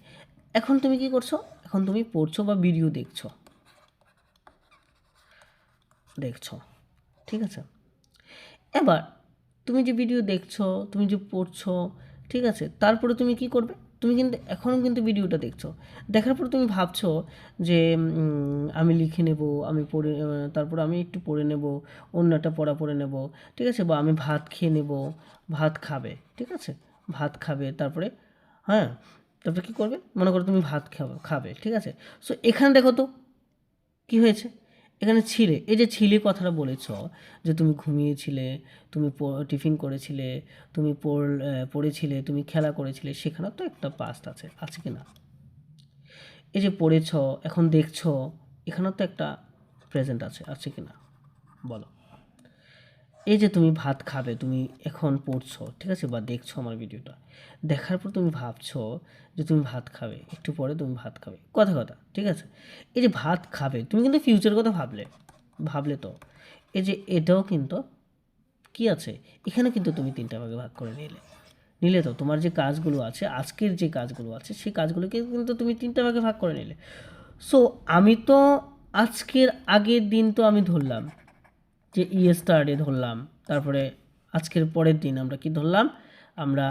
Speaker 1: এখন তুমি কি করছো, এখন তুমি পড়ছো বা ভিডিও দেখছো, ঠিক আছে। এবার তুমি যে ভিডিও দেখছো, তুমি যে পড়ছো, ঠিক আছে, তারপরে তুমি কি করবে, তুমি কিন্তু এখনও কিন্তু ভিডিওটা দেখছো, দেখার পর তুমি ভাবছো যে আমি লিখে নেব, আমি পড়ে তারপর আমি একটু পড়ে নেব, অন্য একটা পড়া পড়ে নেব, ঠিক আছে, বা আমি ভাত খেয়ে নেব, ভাত খাবে, ঠিক আছে, ভাত খাবে, তারপরে হ্যাঁ, তারপরে কী করবে, মনে করো তুমি ভাত খাবে, ঠিক আছে। সো এখানে দেখো তো কি হয়েছে, এখানে ছিলে, এই যে ছিলে কথাটা বলেছ, যে তুমি ঘুমিয়েছিলে, তুমি টিফিন করেছিলে, তুমি পড়েছিলে, তুমি খেলা করেছিলে, সেখানে তো একটা পাস্ট আছে, আছে কি না। এই যে পড়েছ, এখন দেখছো, এখানেও তো একটা প্রেজেন্ট আছে, আছে কি না, বলো। এই যে তুমি ভাত খাবে, তুমি এখন পড়ছো, ঠিক আছে, বা দেখছো আমার ভিডিওটা, দেখার পর তুমি ভাবছো যে তুমি ভাত খাবে, একটু পরে তুমি ভাত খাবে, কথা কথা, ঠিক আছে। এই যে ভাত খাবে, তুমি কিন্তু ফিউচার কথা ভাবলে তো এই যে এটাও কিন্তু কি আছে, এখানে কিন্তু তুমি তিনটা ভাগে ভাগ করে নিলে তো তোমার যে কাজগুলো আছে, আজকের যে কাজগুলো আছে, সেই কাজগুলোকে কিন্তু তুমি তিনটা ভাগে ভাগ করে নিলে। সো আমি তো আজকের আগের দিন তো আমি ধরলাম যে ইয়েস্টারডে ধরলাম, তারপরে আজকের পরের দিন আমরা কি ধরলাম, আমরা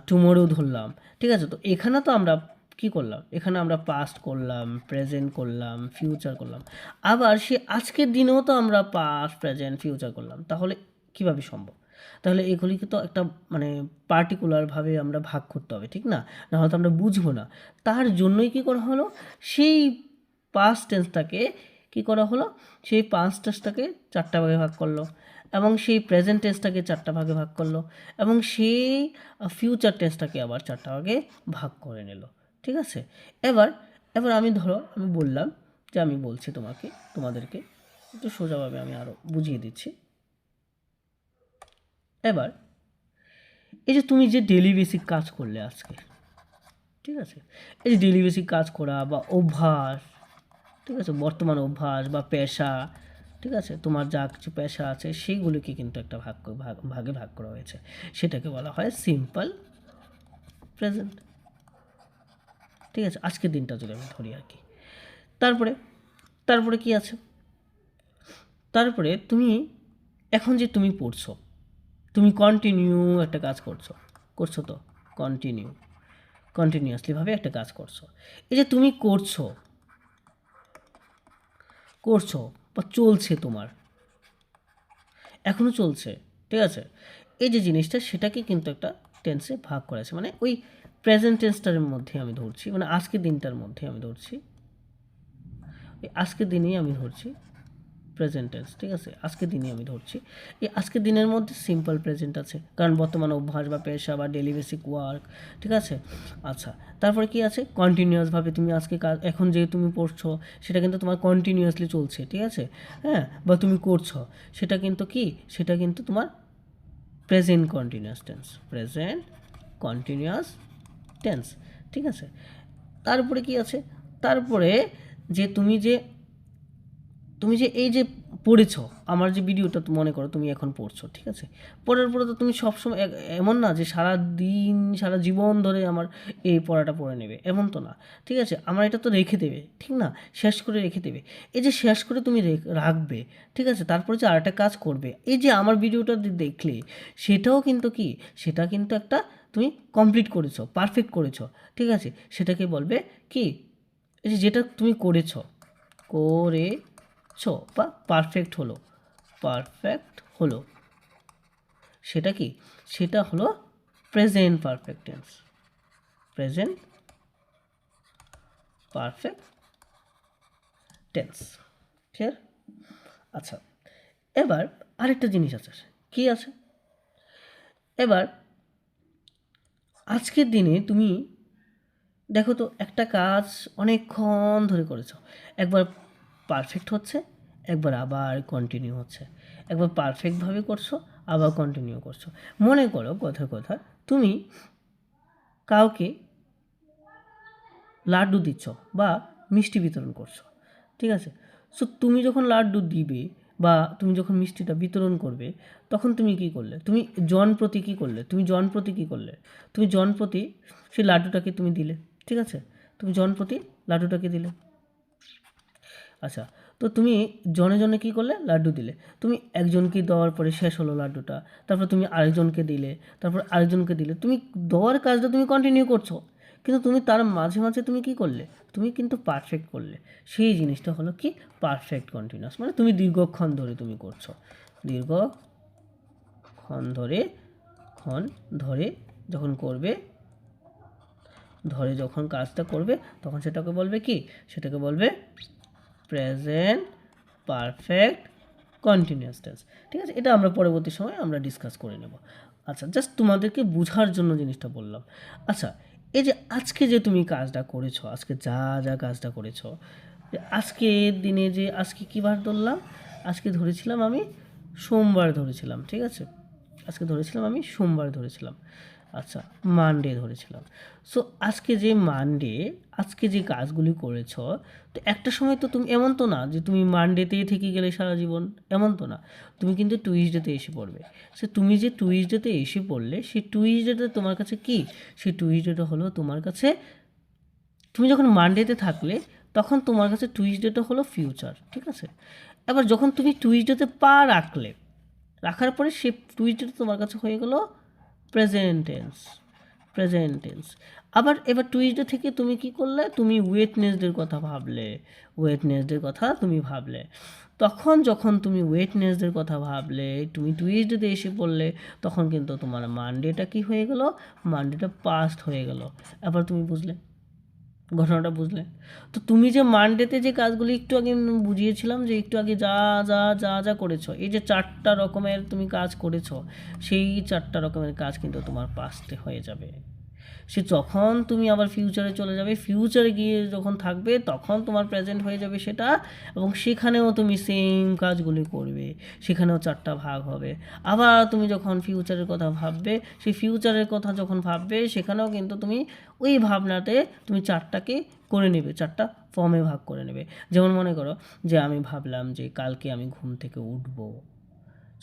Speaker 1: টুমোরো ধরলাম, ঠিক আছে। তো এখানে তো আমরা কি করলাম, এখানে আমরা পাস্ট করলাম, প্রেজেন্ট করলাম, ফিউচার করলাম, আবার সে আজকের দিনেও তো আমরা পাস্ট প্রেজেন্ট ফিউচার করলাম, তাহলে কীভাবে সম্ভব, তাহলে এগুলিকে তো একটা মানে পার্টিকুলারভাবে আমরা ভাগ করতে হবে, ঠিক না, নাহলে তো আমরা বুঝবো না। তার জন্যই কী করা হলো, সেই পাস্ট টেন্সটাকে কী করা হলো, সেই পাস্ট টেন্সটাকে চারটা ভাগে ভাগ করলো, এবং সেই প্রেজেন্ট টেন্সটাকে চারটা ভাগে ভাগ করলো, এবং সেই ফিউচার টেন্সটাকে আবার চারটা ভাগে ভাগ করে নিল, ঠিক আছে। এবার এবার আমি ধরো আমি বললাম যে আমি বলছি তোমাদেরকে একটু সোজাভাবে আমি আরও বুঝিয়ে দিচ্ছি। এবার এই যে তুমি যে ডেলি বেসিক কাজ করলে আজকে, ঠিক আছে, এই যে ডেলি বেসিক কাজ করা বা অভ্যাস, ঠিক আছে, বর্তমান অভ্যাস বা পেশা, ঠিক আছে, তোমার যা কিছু পেশা আছে সেইগুলিকে কিন্তু একটা ভাগে ভাগ করা হয়েছে, সেটাকে বলা হয় সিম্পল প্রেজেন্ট, ঠিক আছে, আজকের দিনটা যদি আমি ধরি আর কি। তারপরে তারপরে কি আছে, তারপরে তুমি এখন যে তুমি পড়ছো, তুমি কন্টিনিউ একটা কাজ করছো তো, কন্টিনিউয়াসলিভাবে একটা কাজ করছো। এই যে তুমি করছো বা চলছে, তোমার এখনও চলছে, ঠিক আছে, এই যে জিনিসটা সেটাকে কিন্তু একটা টেন্সে ভাগ করেছে, মানে ওই প্রেজেন্ট টেন্সটার মধ্যে আমি ধরছি, মানে আজকের দিনটার মধ্যে আমি ধরছি, এই আজকের দিনেই আমি ধরছি প্রেজেন্ট টেন্স, ঠিক আছে, আজকের দিনই আমি ধরছি। এই আজকের দিনের মধ্যে সিম্পল প্রেজেন্ট আছে, কারণ বর্তমান অভ্যাস বা পেশা বা ডেলি বেসিক ওয়ার্ক, ঠিক আছে। আচ্ছা, তারপরে কি আছে, কন্টিনিউয়াসভাবে তুমি আজকে কাজ, এখন যে তুমি পড়ছো সেটা কিন্তু তোমার কন্টিনিউয়াসলি চলছে, ঠিক আছে, হ্যাঁ, বা তুমি করছো, সেটা কিন্তু কি, সেটা কিন্তু তোমার প্রেজেন্ট কন্টিনিউয়াস টেন্স, ঠিক আছে। তারপরে কি আছে, তারপরে যে তুমি যে এই যে পড়েছো, আমার যে ভিডিওটা মনে করো তুমি এখন পড়ছো, ঠিক আছে, পড়ার পরে তো তুমি সবসময় এমন না যে সারা দিন সারা জীবন ধরে আমার এই পড়াটা পড়ে নেবে, এমন তো না, ঠিক আছে, আমার এটা তো রেখে দেবে, ঠিক না, শেষ করে রেখে দেবে, এই যে শেষ করে তুমি রাখবে, ঠিক আছে, তারপরে যে আরেকটা কাজ করবে, এই যে আমার ভিডিওটা দেখলে সেটাও কিন্তু কি, সেটা কিন্তু একটা তুমি কমপ্লিট করেছো, পারফেক্ট করেছো, ঠিক আছে, সেটাকে বলবে কি, এই যে যেটা তুমি করেছো বা পারফেক্ট হলো, সেটা কি, সেটা হলো present perfect tense, present perfect tense, clear. আচ্ছা, এবার আরেকটা জিনিস আছে, কি আছে, এবার আজকের দিনে তুমি দেখো তো একটা কাজ অনেকক্ষণ ধরে করেছো, একবার পারফেক্ট হচ্ছে, একবার আবার কন্টিনিউ হচ্ছে, একবার পারফেক্টভাবে করছো, আবার কন্টিনিউ করছো। মনে করো কথার কথা, তুমি কাউকে লাড্ডু দিচ্ছ বা মিষ্টি বিতরণ করছো, ঠিক আছে? সো তুমি যখন লাড্ডু দিবে বা তুমি যখন মিষ্টিটা বিতরণ করবে, তখন তুমি কী করলে? তুমি জনপ্রতি কী করলে? তুমি জনপ্রতি সেই লাড্ডুটাকে তুমি দিলে, ঠিক আছে? তুমি জনপ্রতি লাড্ডুটাকে দিলে। আচ্ছা, তো তুমি জনে জনে কী করলে? লাড্ডু দিলে। তুমি একজনকে দেওয়ার পরে শেষ হলো লাড্ডুটা, তারপর তুমি আরেকজনকে দিলে, তারপর আরেকজনকে দিলে। তুমি দেওয়ার কাজটা তুমি কন্টিনিউ করছো, কিন্তু তুমি তার মাঝে মাঝে তুমি কী করলে? তুমি কিন্তু পারফেক্ট করলে। সেই জিনিসটা হলো কি? পারফেক্ট কন্টিনিউয়াস, মানে তুমি দীর্ঘক্ষণ ধরে তুমি করছো, দীর্ঘক্ষণ ধরে ক্ষণ ধরে যখন করবে, যখন কাজটা করবে, তখন সেটাকে বলবে কি? সেটাকে বলবে প্রেজেন্ট পারফেক্ট কন্টিনিউয়াস টেন্স, ঠিক আছে? এটা আমরা পরবর্তী সময় আমরা ডিসকাস করে নেব। আচ্ছা, জাস্ট তোমাদেরকে বোঝার জন্য জিনিসটা বললাম। আচ্ছা, এই যে আজকে যে তুমি কাজটা করেছো, আজকে যা যা কাজটা করেছো, আজকের দিনে যে আজকে কী বার ধরলাম? আজকে ধরেছিলাম আমি সোমবার ধরেছিলাম, ঠিক আছে? আজকে ধরেছিলাম আমি সোমবার ধরেছিলাম। আচ্ছা, মানডে ধরেছিলাম। সো আজকে যে মানডে, আজকে যে কাজগুলি করেছ, তো একটা সময় তো তুমি, এমন তো না যে তুমি মানডেতেই থেকে গেলে সারা জীবন, এমন তো না। তুমি কিন্তু টুইসডেতে এসে পড়বে। সে তুমি যে টুইসডেতে এসে পড়লে, সেই টুইসডেটা তোমার কাছে কি? সেই টুইসডেটা হলো তোমার কাছে, তুমি যখন মানডেতে থাকলে তখন তোমার কাছে টুইসডেটা হলো ফিউচার, ঠিক আছে? এবার যখন তুমি টুইসডেতে পা রাখলে, রাখার পরে সে টুইসডেটা তোমার কাছে হয়ে গেল প্রেজেন্ট টেন্স, প্রেজেন্ট টেন্স। আবার এবার টুইসডে থেকে তুমি কি করলে? তুমি ওয়েডনেসডের কথা ভাবলে, ওয়েডনেসডের কথা তুমি ভাবলে। তখন যখন তুমি ওয়েডনেসডের কথা ভাবলে, তুমি টুইসডেতে এসে পড়লে, তখন কিন্তু তোমার মানডেটা কি হয়ে গেল? মানডেটা পাস্ট হয়ে গেল। এবার তুমি বুঝলে, ঘটনাটা বুঝলে? তো তুমি যে মানডেতে যে কাজগুলি একটু আগে বুঝিয়েছিলাম, যে একটু আগে যা যা যা যা করেছো, এই যে 4টা রকমের তুমি কাজ করেছো, সেই 4টা রকমের কাজ কিন্তু তোমার পাস্টে হয়ে যাবে। সে যখন তুমি আবার ফিউচারে চলে যাবে, ফিউচারে গিয়ে যখন থাকবে, তখন তোমার প্রেজেন্ট হয়ে যাবে সেটা, এবং সেখানেও তুমি সেম কাজগুলি করবে, সেখানেও 4টা ভাগ হবে। আবার তুমি যখন ফিউচারের কথা ভাববে, সেই ফিউচারের কথা যখন ভাববে, সেখানেও কিন্তু তুমি ওই ভাবনাতে তুমি 4টাকে করে নেবে, 4টা ফর্মে ভাগ করে নেবে। যেমন মনে করো যে আমি ভাবলাম যে কালকে আমি ঘুম থেকে উঠবো,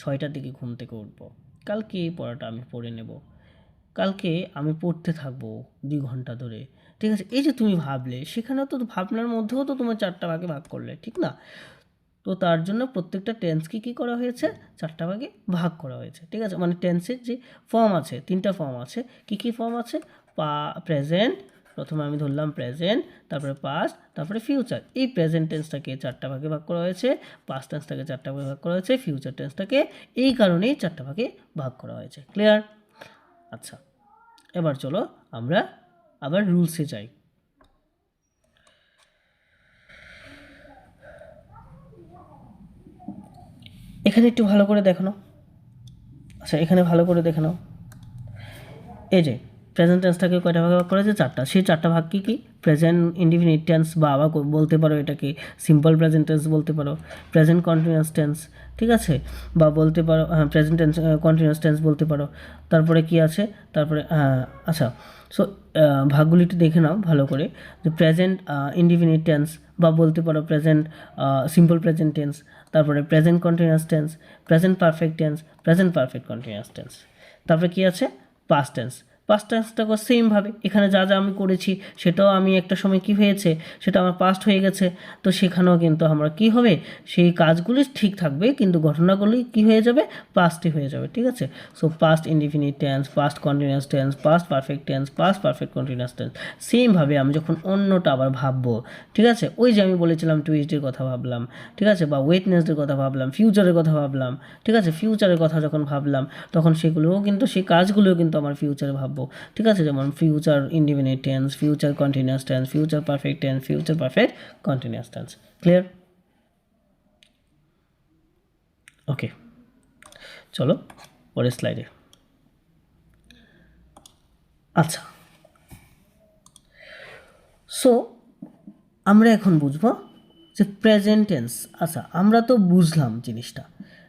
Speaker 1: 6টার দিকে ঘুম থেকে উঠবো, কালকে এই পড়াটা আমি পড়ে নেব, কালকে আমি পড়তে থাকবো 2 ঘন্টা ধরে, ঠিক আছে? এই যে তুমি ভাবলে, সেখানেও তো ভাবনার মধ্যেও তো তোমার 4টা ভাগে ভাগ করলে, ঠিক না? তো তার জন্য প্রত্যেকটা টেন্সকে কী করা হয়েছে? 4টা ভাগে ভাগ করা হয়েছে, ঠিক আছে? মানে টেন্সের যে ফর্ম আছে, 3টা ফর্ম আছে। কী কী ফর্ম আছে? প্রেজেন্ট, প্রথমে আমি ধরলাম প্রেজেন্ট, তারপরে পাস্ট, তারপরে ফিউচার। এই প্রেজেন্ট টেন্সটাকে 4টা ভাগে ভাগ করা হয়েছে, পাস্ট টেন্সটাকে 4টা ভাগে ভাগ করা হয়েছে, ফিউচার টেন্সটাকে এই কারণেই 4টা ভাগে ভাগ করা হয়েছে। ক্লিয়ার? আচ্ছা, এবার চলো আমরা আবার রুলসে যাই। এখানে একটু ভালো করে দেখো নাও। আচ্ছা, এখানে ভালো করে দেখে নাও। এই যে প্রেজেন্ট টেন্সটাকে কয়টা ভাগে ভাগ করা হয়েছে? 4টা। সেই 4টা ভাগ কী কী? প্রেজেন্ট ইনডিফিনিট টেন্স, বা আবার বলতে পারো এটাকে সিম্পল প্রেজেন্ট টেন্স বলতে পারো, প্রেজেন্ট কন্টিনিউয়াস টেন্স, ঠিক আছে? বা বলতে পারো প্রেজেন্ট টেন্স কন্টিনিউয়াস টেন্স বলতে পারো। তারপরে কি আছে? তারপরে আচ্ছা, সো ভাগগুলি একটু দেখে নাও ভালো করে, যে প্রেজেন্ট ইনডিফিনিট টেন্স, বা বলতে পারো প্রেজেন্ট সিম্পল প্রেজেন্ট টেন্স, তারপরে present continuous tense, present perfect tense, present perfect continuous tense. তারপরে কি আছে? Past tense. পাস্ট টেন্সটাকে সেমভাবে এখানে যা যা আমি করেছি, সেটাও আমি একটা সময় কি হয়েছে, সেটা আমার পাস্ট হয়ে গেছে। তো সেখানেও কিন্তু আমরা কি হবে, সেই কাজগুলি ঠিক থাকবে, কিন্তু ঘটনাগুলি কি হয়ে যাবে? পাস্টই হয়ে যাবে, ঠিক আছে? So past indefinite tense, past continuous tense, past perfect tense, past perfect continuous tense. সেমভাবে আমি যখন অন্যটা আবার ভাববো, ঠিক আছে? ওই যে আমি বলেছিলাম টুইসডের কথা ভাবলাম, ঠিক আছে? বা ওয়েডনেসডের কথা ভাবলাম, ফিউচারের কথা ভাবলাম, ঠিক আছে? ফিউচারের কথা যখন ভাবলাম, তখন সেগুলোও কিন্তু, সেই কাজগুলোও কিন্তু আমার ফিউচারে ভাববো, ঠিক আছে? যেমন future indefinite tense, future continuous tense, future perfect tense, future perfect continuous tense. Clear? Okay, চলো পরের স্লাইডে। আচ্ছা, সো আমরা এখন বুঝবো যে প্রেজেন্ট টেন্স। আচ্ছা, আমরা তো বুঝলাম জিনিসটা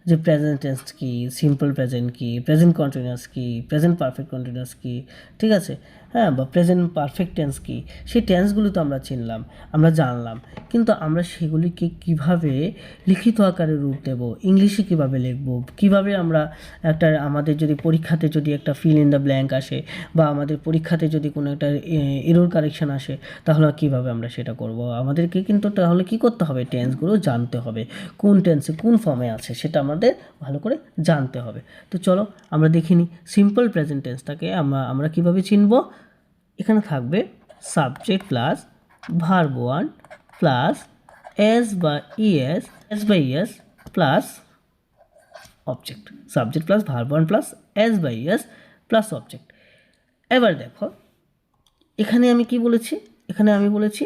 Speaker 1: যে প্রেজেন্ট টেন্স কী, সিম্পল প্রেজেন্ট কী, প্রেজেন্ট কন্টিনিউয়াস কী, প্রেজেন্ট পারফেক্ট কন্টিনিউয়াস কী, ঠিক আছে, হ্যাঁ, বা প্রেজেন্ট পারফেক্ট টেন্স কী, সেই টেন্সগুলো তো আমরা চিনলাম, আমরা জানলাম, কিন্তু আমরা সেগুলিকে কিভাবে লিখিত আকারে রূপ দেব, ইংলিশে কিভাবে লিখব, কিভাবে আমরা একটা আমাদের যদি পরীক্ষাতে যদি একটা ফিল ইন দ্য ব্ল্যাঙ্ক আসে বা আমাদের পরীক্ষাতে যদি কোনো একটা এরর কারেকশন আসে, তাহলে কীভাবে আমরা সেটা করব। আমাদেরকে কিন্তু তাহলে কী করতে হবে, টেন্সগুলো জানতে হবে, কোন টেন্সে কোন ফর্মে আছে সেটা আমাদের ভালো করে জানতে হবে। তো চলো আমরা দেখিনি সিম্পল প্রেজেন্ট টেন্সটাকে আমরা কীভাবে চিনব। এখানে থাকবে subject plus verb one plus S বা ES plus object, subject plus verb one plus S বা ইএস প্লাস অবজেক্ট। এবার দেখো এখানে আমি কি বলেছি, এখানে আমি বলেছি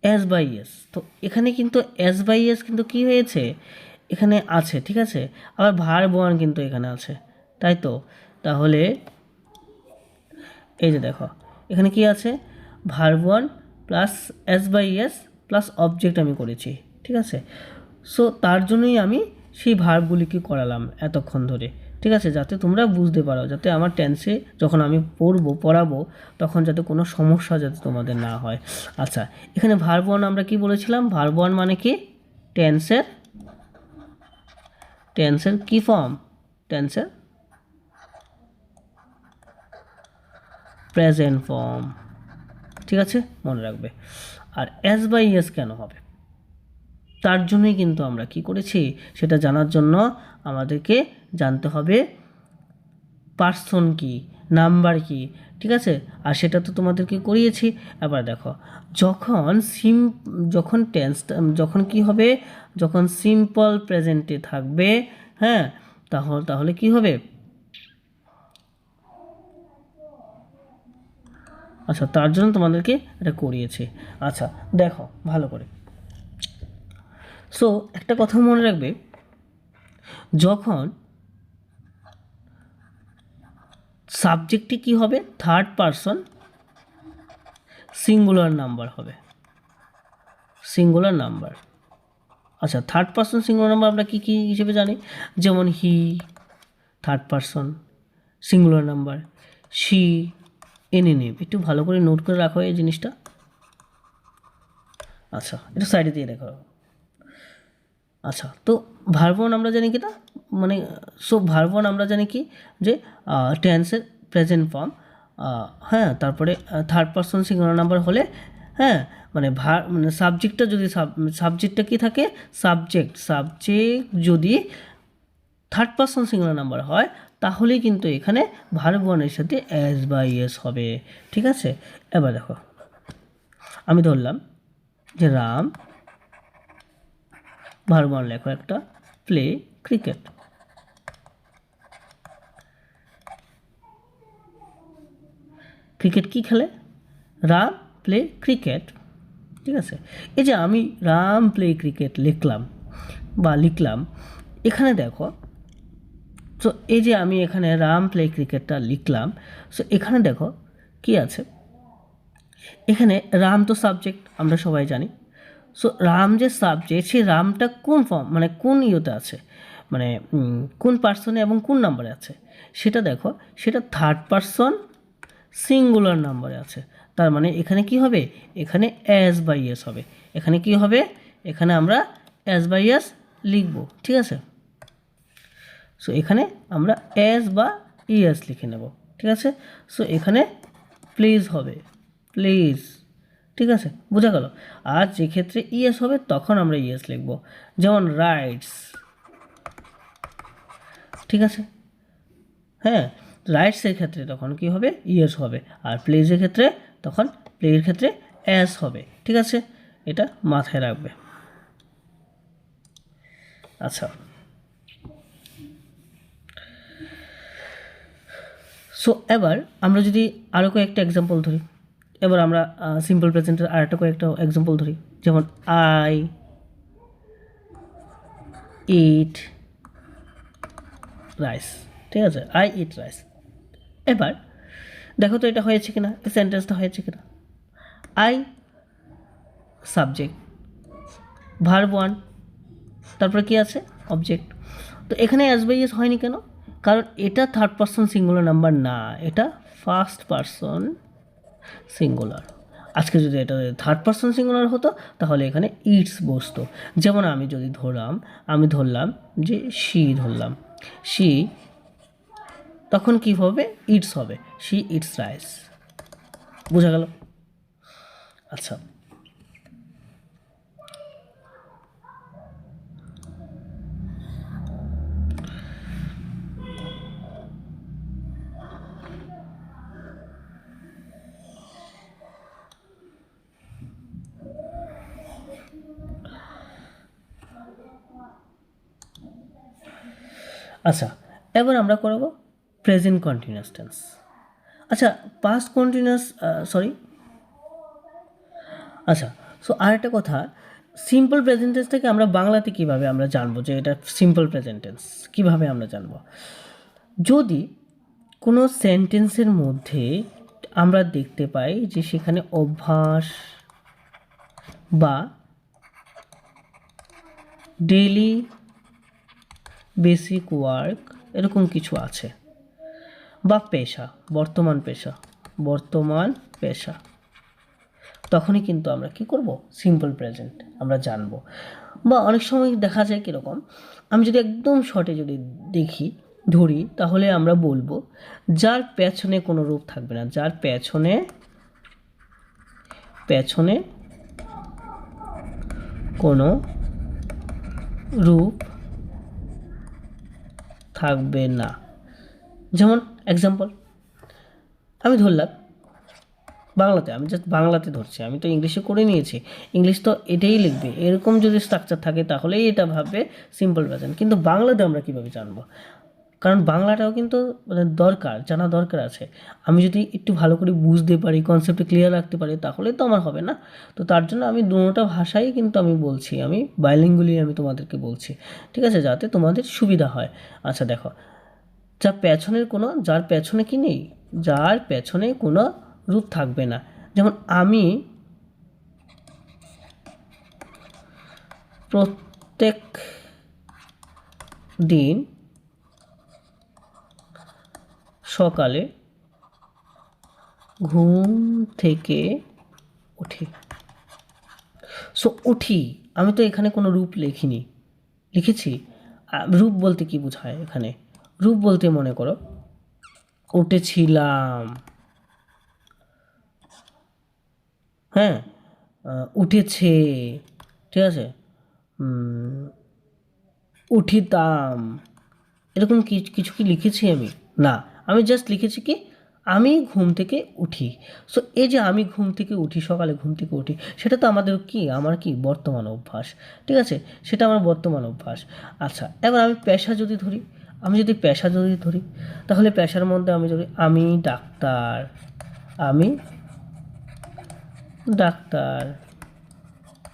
Speaker 1: এস বাই এস, তো এখানে কিন্তু এস বাই এস কিন্তু কী হয়েছে, এখানে আছে, ঠিক আছে, আবার ভার্ব ওয়ান কিন্তু এখানে আছে, তাই তো। তাহলে এই যে দেখো এখানে কি আছে, verb one plus S by S plus object আমি করেছি, ঠিক আছে। সো তার জন্যই আমি সেই ভার্বগুলিকে করালাম এতক্ষণ ধরে, ঠিক আছে, যাতে তোমরা বুঝতে পারো, যাতে আমার টেন্সে যখন আমি পড়াবো তখন যাতে কোনো সমস্যা যাতে তোমাদের না হয়। আচ্ছা, এখানে ভার্ব ওয়ান আমরা কি বলেছিলাম, ভার্ব ওয়ান মানে কি, টেন্সের কি ফর্ম, টেন্সের প্রেজেন্ট ফর্ম, ঠিক আছে, মনে রাখবে। আর এস বাই এস কেন হবে, তার জন্যই কিন্তু আমরা কি করেছি, সেটা জানার জন্য আমাদেরকে জানতে হবে পার্সন কি, নাম্বার কি, ঠিক আছে, আর সেটা তো তোমাদেরকে করিয়েছি। এবার দেখো যখন যখন কি হবে, যখন সিম্পল প্রেজেন্টে থাকবে, হ্যাঁ, তাহলে কি হবে, আচ্ছা, তার জন্য তোমাদেরকে এটা করিয়েছি। আচ্ছা দেখো ভালো করে, সো একটা কথা মনে রাখবে, যখন সাবজেক্টটি কি হবে, থার্ড পারসন সিঙ্গুলার নাম্বার হবে, সিঙ্গুলার নাম্বার। আচ্ছা, থার্ড পারসন সিঙ্গুলার নাম্বার আমরা কী কী হিসেবে জানি, যেমন he third person singular number, she any, একটু ভালো করে নোট করে রাখো এই জিনিসটা। আচ্ছা, এটা সাইডে দিয়ে দেখো। আচ্ছা, তো ভার্ব ওয়ান আমরা জানি কি না, মানে ভার্ব ওয়ান আমরা জানি কি, যে টেন্সের প্রেজেন্ট ফর্ম, হ্যাঁ, তারপরে থার্ড পারসন সিঙ্গুলার নাম্বার হলে, হ্যাঁ, মানে সাবজেক্টটা যদি সাবজেক্টটা কি থাকে, সাবজেক্ট যদি থার্ড পারসন সিঙ্গুলার নাম্বার হয়, তাহলেই কিন্তু এখানে ভার্ব ওয়ানের সাথে এস বা ইএস হবে, ঠিক আছে। এবার দেখো আমি ধরলাম যে রাম, ভার্ব ওয়ান লেখো একটা, প্লে ক্রিকেট, ক্রিকেট কি খেলে, রাম প্লে ক্রিকেট, ঠিক আছে। এই যে আমি রাম প্লে ক্রিকেট লিখলাম, এখানে দেখো, সো এই যে আমি এখানে রাম প্লে ক্রিকেটটা লিখলাম, সো এখানে দেখো কি আছে, এখানে রাম তো সাবজেক্ট আমরা সবাই জানি। সো রাম যে সাবজেক্ট, সেই রামটা কোন ফর্ম, মানে কোন ইয়েতে আছে, মানে কোন পার্সনে এবং কোন নাম্বারে আছে, সেটা দেখো, সেটা থার্ড পার্সন সিঙ্গুলার নাম্বারে আছে। তার মানে এখানে কি হবে, এখানে এস বাই এস হবে, এখানে কি হবে, এখানে আমরা এস বাই এস লিখব, ঠিক আছে। সো এখানে আমরা এস বা ইএস লিখে নেব, ঠিক আছে। সো এখানে প্লিজ হবে, প্লিজ, ঠিক আছে, বোঝা গেল। আর যে ক্ষেত্রে ইএস হবে তখন আমরা ইএস লিখব, যেমন রাইটস, ঠিক আছে, হ্যাঁ, রাইটসের ক্ষেত্রে তখন কি হবে, ইএস হবে, আর প্লেজের ক্ষেত্রে তখন প্লের ক্ষেত্রে এস হবে, ঠিক আছে, এটা মাথায় রাখবে। আচ্ছা, সো এবার আমরা যদি আরও কয়েকটা এক্সাম্পল ধরি, এবার আমরা সিম্পল প্রেজেন্টের আর একটা কয়েকটা এক্সাম্পল ধরি, যেমন আই ইট রাইস, ঠিক আছে, আই ইট রাইস। এবার দেখো তো এটা হয়েছে কিনা, এই সেন্টেন্সটা হয়েছে কিনা। আই সাবজেক্ট, ভার্ব ওয়ান, তারপরে কি আছে অবজেক্ট। তো এখানে অ্যাজ বাই এস হয়নি কেন? কারণ এটা থার্ড পারসন সিঙ্গুলার নাম্বার না, এটা ফার্স্ট পারসন সিঙ্গুলার। আজকে যদি এটা থার্ড পারসন সিঙ্গুলার হতো তাহলে এখানে ইটস বসতো। যেমন আমি ধরলাম যে শি ধরলাম, শি, তখন কি হবে? ইটস হবে, শি ইটস রাইস। বোঝা গেল? আচ্ছা, আচ্ছা, এবার আমরা করব প্রেজেন্ট কন্টিনিউয়াস টেন্স। আচ্ছা, পাস্ট কন্টিনিউয়াস, সরি, আচ্ছা, সো আরেকটা কথা, সিম্পল প্রেজেন্ট টেন্সটাকে আমরা বাংলাতে কীভাবে আমরা জানবো যে এটা সিম্পল প্রেজেন্ট টেন্স, কীভাবে আমরা জানবো? যদি কোনো সেন্টেন্সের মধ্যে আমরা দেখতে পাই যে সেখানে অভ্যাস বা ডেইলি বেসিক ওয়ার্ক এরকম কিছু আছে, বা বর্তমান পেশা, তখনই কিন্তু আমরা কি করব? সিম্পল প্রেজেন্ট আমরা জানবো। বা অনেক সময় দেখা যায় কীরকম, আমি যদি একদম শর্টে যদি ধরি তাহলে আমরা বলবো যার পেছনে কোনো রূপ থাকবে না, যার পেছনে কোনো রূপ থাকবে না। যেমন এক্সাম্পল আমি ধরলাম বাংলাতে, আমি জাস্ট বাংলাতে ধরছি, আমি তো ইংলিশে করে নিয়েছি, ইংলিশ তো এটাই লিখবে, এরকম যদি স্ট্রাকচার থাকে তাহলেই এটা ভাববে সিম্পল প্রেজেন্ট। কিন্তু বাংলাতে আমরা কীভাবে জানবো? কারণ বাংলাটাও কিন্তু মানে জানা দরকার আছে। আমি যদি একটু ভালো করে বুঝতে পারি, কনসেপ্টে ক্লিয়ার রাখতে পারি, তাহলে তো আমার হবে না। তো তার জন্য আমি দুটোটা ভাষাই কিন্তু আমি বলছি, আমি বাইলিঙ্গুয়ালি আমি তোমাদেরকে বলছি, ঠিক আছে, যাতে তোমাদের সুবিধা হয়। আচ্ছা দেখো, যার পেছনে কি নেই, যার পেছনে কোনো রূপ থাকবে না। যেমন আমি প্রত্যেক দিন সকালে ঘুম থেকে উঠি। সো উঠি, আমি তো এখানে কোনো রূপ লিখেছি। রূপ বলতে কি বোঝায় এখানে? রূপ বলতে মনে করো উঠেছিলাম, হ্যাঁ, উঠেছে, ঠিক আছে, উঠিতাম, এরকম কিছু কি লিখেছি আমি? না, আমি জাস্ট লিখেছি কি আমি ঘুম থেকে উঠি। সো এই যে আমি ঘুম থেকে উঠি, সকালে ঘুম থেকে উঠি, সেটা তো আমার কি বর্তমান অভ্যাস, ঠিক আছে, সেটা আমার বর্তমান অভ্যাস। আচ্ছা, এবার আমি পেশা যদি ধরি, তাহলে পেশার মধ্যে আমি ডাক্তার,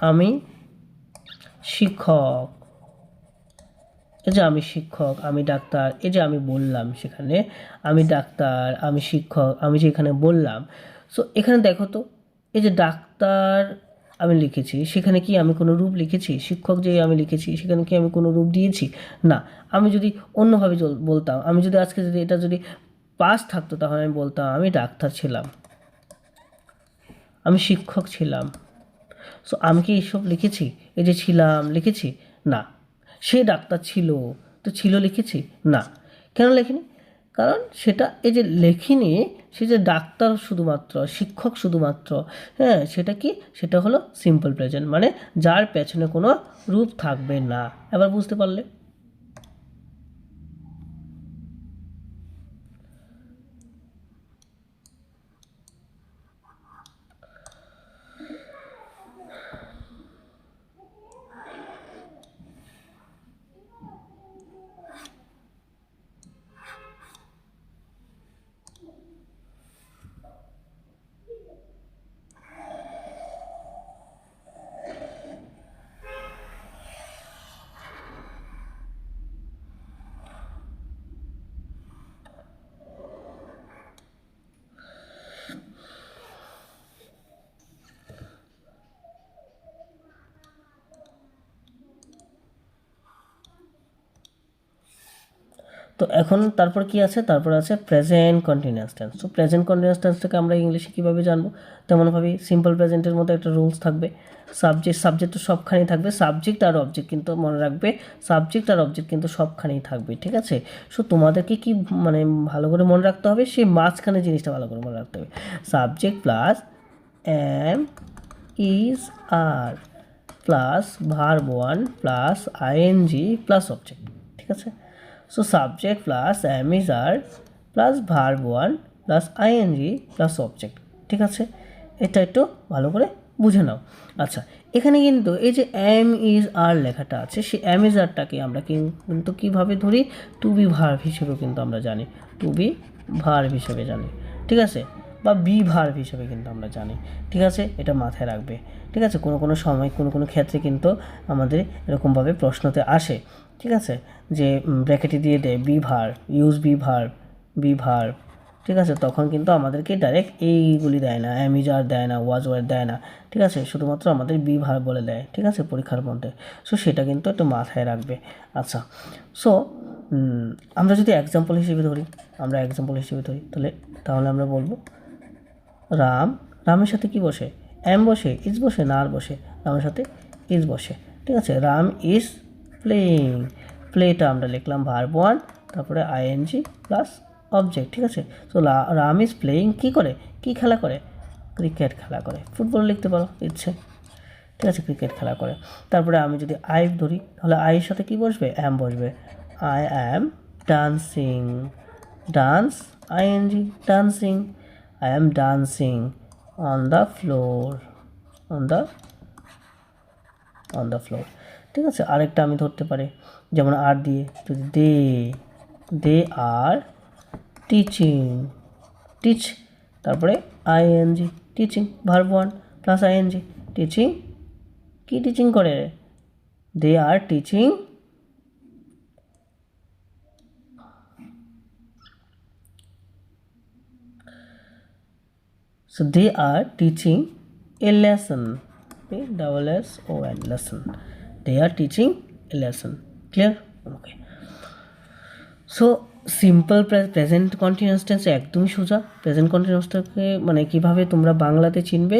Speaker 1: আমি শিক্ষক, আমি শিক্ষক, আমি ডাক্তার, এই যে আমি বললাম সেখানে আমি ডাক্তার, আমি শিক্ষক, আমি যে এখানে বললাম। সো এখানে দেখো তো, এই যে ডাক্তার আমি লিখেছি, সেখানে কি আমি কোনো রূপ লিখেছি? শিক্ষক যে আমি লিখেছি, সেখানে কি আমি কোনো রূপ দিয়েছি? না। আমি যদি অন্যভাবে বলতাম, আমি যদি আজকে যদি এটা যদি পাস্ট থাকতো, তাহলে আমি বলতাম আমি ডাক্তার ছিলাম, আমি শিক্ষক ছিলাম। সো আমি কি এসব লিখেছি? এই যে ছিলাম লিখেছি? না। সে ডাক্তার ছিল, তো ছিল লিখেছি? না। কেন লেখিনি? কারণ এই যে লেখিনি, সে যে ডাক্তার শুধুমাত্র, শিক্ষক শুধুমাত্র, হ্যাঁ, সেটা হলো সিম্পল প্রেজেন্ট, মানে যার পেছনে কোনো রূপ থাকবে না। এবার বুঝতে পারলে? তো এখন তারপর কি আছে, তারপর আছে প্রেজেন্ট কন্টিনিউয়াস টেন্স। তো প্রেজেন্ট কন্টিনিউয়াস টেন্সটাকে আমরা ইংলিশে কীভাবে জানবো, তেমনভাবে সিম্পল প্রেজেন্টের মতো একটা রুলস থাকবে। সাবজেক্ট তো সবখানেই থাকবে, সাবজেক্ট আর অবজেক্ট কিন্তু মনে রাখবে, সাবজেক্ট আর অবজেক্ট কিন্তু সবখানেই থাকবে, ঠিক আছে। সো তোমাদেরকে কি মানে ভালো করে মনে রাখতে হবে, সেই মাঝখানে জিনিসটা ভালো করে মনে রাখতে হবে, subject plus am is are plus verb one plus ING plus object, ঠিক আছে। So subject plus am is are plus verb one plus ING plus object, ঠিক আছে। এটা একটু ভালো করে বুঝে নাও। আচ্ছা, এখানে কিন্তু এই যে এম ইজ আর লেখাটা আছে, সেই এম ইজ আরটাকে আমরা কিন্তু কীভাবে ধরি, টু বি ভার্ব হিসেবেও কিন্তু আমরা জানি, টু বি ভার্ব হিসেবে জানি, ঠিক আছে, বা বি ভার্ব হিসেবে কিন্তু আমরা জানি, ঠিক আছে। এটা মাথায় রাখবে, ঠিক আছে। কোনো সময় কোনো ক্ষেত্রে কিন্তু আমাদের এরকমভাবে প্রশ্নতে আসে, ঠিক আছে, যে ব্র্যাকেটে দিয়ে দেয় be verb, use be verb, ঠিক আছে। তখন কিন্তু আমাদেরকে ডাইরেক্ট এইগুলি দেয় না, এম ইজ আর দেয় না, ওয়াজ ওয়ার দেয় না, ঠিক আছে, শুধুমাত্র আমাদের বি ভার্ব বলে দেয়, ঠিক আছে, পরীক্ষার মধ্যে। সো সেটা কিন্তু একটু মাথায় রাখবে। আচ্ছা, সো আমরা যদি এক্সাম্পল হিসেবে ধরি, তাহলে আমরা বলবো রামের সাথে কি বসে, এম বসে, ইজ বসে, না আর বসে, রামের সাথে ইজ বসে, ঠিক আছে। রাম ইজ প্লেইং, প্লেটা আমরা লিখলাম ভার্ব ওয়ান, তারপরে আইএনজি প্লাস অবজেক্ট, ঠিক আছে। তো রাম ইজ প্লেইং কী করে, কী খেলা করে, ক্রিকেট খেলা করে, ফুটবল লিখতে পারো ইচ্ছে, ঠিক আছে, ক্রিকেট খেলা করে। তারপরে আমি যদি আই ধরি, তাহলে আইয়ের সাথে কি বসবে, অ্যাম বসবে, I am dancing, dance ING dancing, I am dancing on the floor, on the floor, ঠিক আছে। আরেকটা আমি ধরতে পারি, যেমন আর দিয়ে যদি দে আর টিচিং, টিচ, তারপরে ING teaching, verb one plus ING, teaching, কি টিচিং করে, they are teaching, so they are teaching a lesson, lesson, lesson, they are teaching a lesson, clear, okay. So simple present continuous tense একদমই সোজা। Present কন্টিনিউয়াসটাকে মানে কীভাবে তোমরা বাংলাতে চিনবে,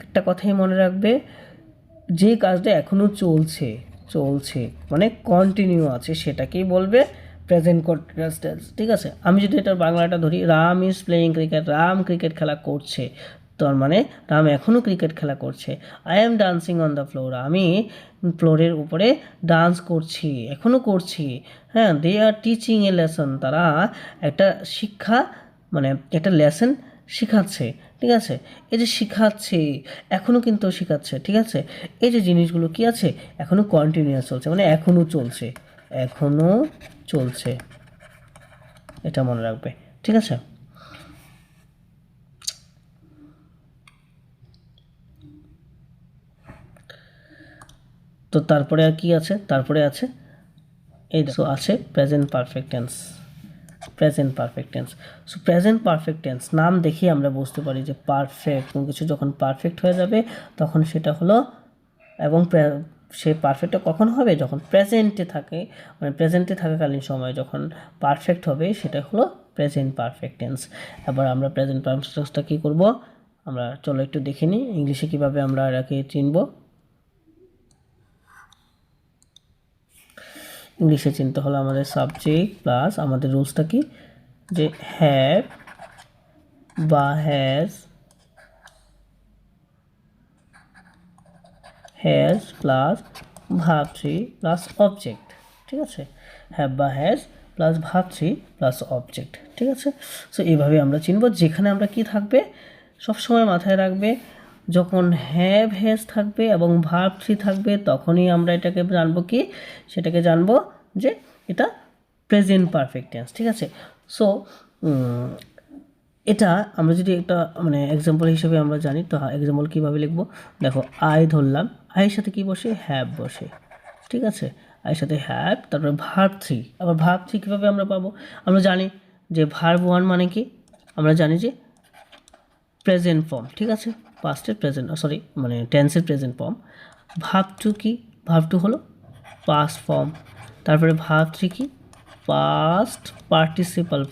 Speaker 1: একটা কথাই মনে রাখবে, যে কাজটা এখনও চলছে মানে কন্টিনিউ আছে, সেটাকেই বলবে প্রেজেন্ট কন্টিনিউয়াস টেন্স, ঠিক আছে। আমি যদি এটার বাংলাটা ধরি, Ram is playing cricket, Ram cricket খেলা করছে, তার মানে রাম এখনও ক্রিকেট খেলা করছে। I am dancing on the floor, আমি ফ্লোরের উপরে ডান্স করছি, এখনও করছি। হ্যাঁ, দে আর টিচিং এ লেসন, তারা একটা শিক্ষা মানে একটা লেসন শেখাচ্ছে, ঠিক আছে। এই যে শেখাচ্ছে, এখনও কিন্তু শেখাচ্ছে, ঠিক আছে। এই যে জিনিসগুলো কি আছে, এখনও কন্টিনিউয়াস চলছে, মানে এখনও চলছে, এটা মনে রাখবে, ঠিক আছে। তো তারপরে আর কি আছে, তারপরে আছে এই আছে present perfect tense, so present perfect tense নাম দেখি আমরা বুঝতে পারি যে পারফেক্ট, কোনো কিছু যখন পারফেক্ট হয়ে যাবে তখন সেটা হলো, এবং সে পারফেক্টটা কখন হবে, যখন প্রেজেন্টে থাকে, মানে প্রেজেন্টে থাকাকালীন সময় যখন পারফেক্ট হবে, সেটা হলো প্রেজেন্ট পারফেক্ট টেন্স। এবার আমরা প্রেজেন্ট পারফেক্ট টেন্সটা কী করবো, আমরা চলো একটু দেখে নিই ইংলিশে কীভাবে আমরা এটাকে চিনব। ইংলিশে চিনতে হলে আমাদের সাবজেক্ট প্লাস আমাদের রুলসটা কি, যে হ্যাভ বা has plus verb three plus object, ঠিক আছে, হ্যাভ বা has plus verb three plus object, ঠিক আছে। সো এইভাবে আমরা চিনব, যেখানে আমরা কি থাকবে সবসময় মাথায় রাখবে, যখন হ্যাজ থাকবে এবং ভার্ব থ্রি থাকবে, তখনই আমরা এটাকে জানবো কি, সেটাকে জানবো যে এটা প্রেজেন্ট পারফেক্ট টেন্স, ঠিক আছে। সো এটা আমরা যদি একটা মানে এক্সাম্পল হিসেবে আমরা জানি, তো এক্সাম্পল কীভাবে লিখবো, দেখো আই ধরলাম, আইয়ের সাথে কি বসে, হ্যাভ বসে, ঠিক আছে, আইয়ের সাথে হ্যাভ, তারপরে ভার্ব থ্রি, আবার ভার্ব থ্রি কীভাবে আমরা পাবো, আমরা জানি যে ভার্ব ওয়ান মানে কি, আমরা জানি যে প্রেজেন্ট ফর্ম, ঠিক আছে, পাস্টের প্রেজেন্ট মানে টেন্সের প্রেজেন্ট ফর্ম। ভার্ব টু কি, ভার্ব টু হলো পাস্ট ফর্ম, তারপরে ভার্ব থ্রি কি পাস্ট পার্টিসিপাল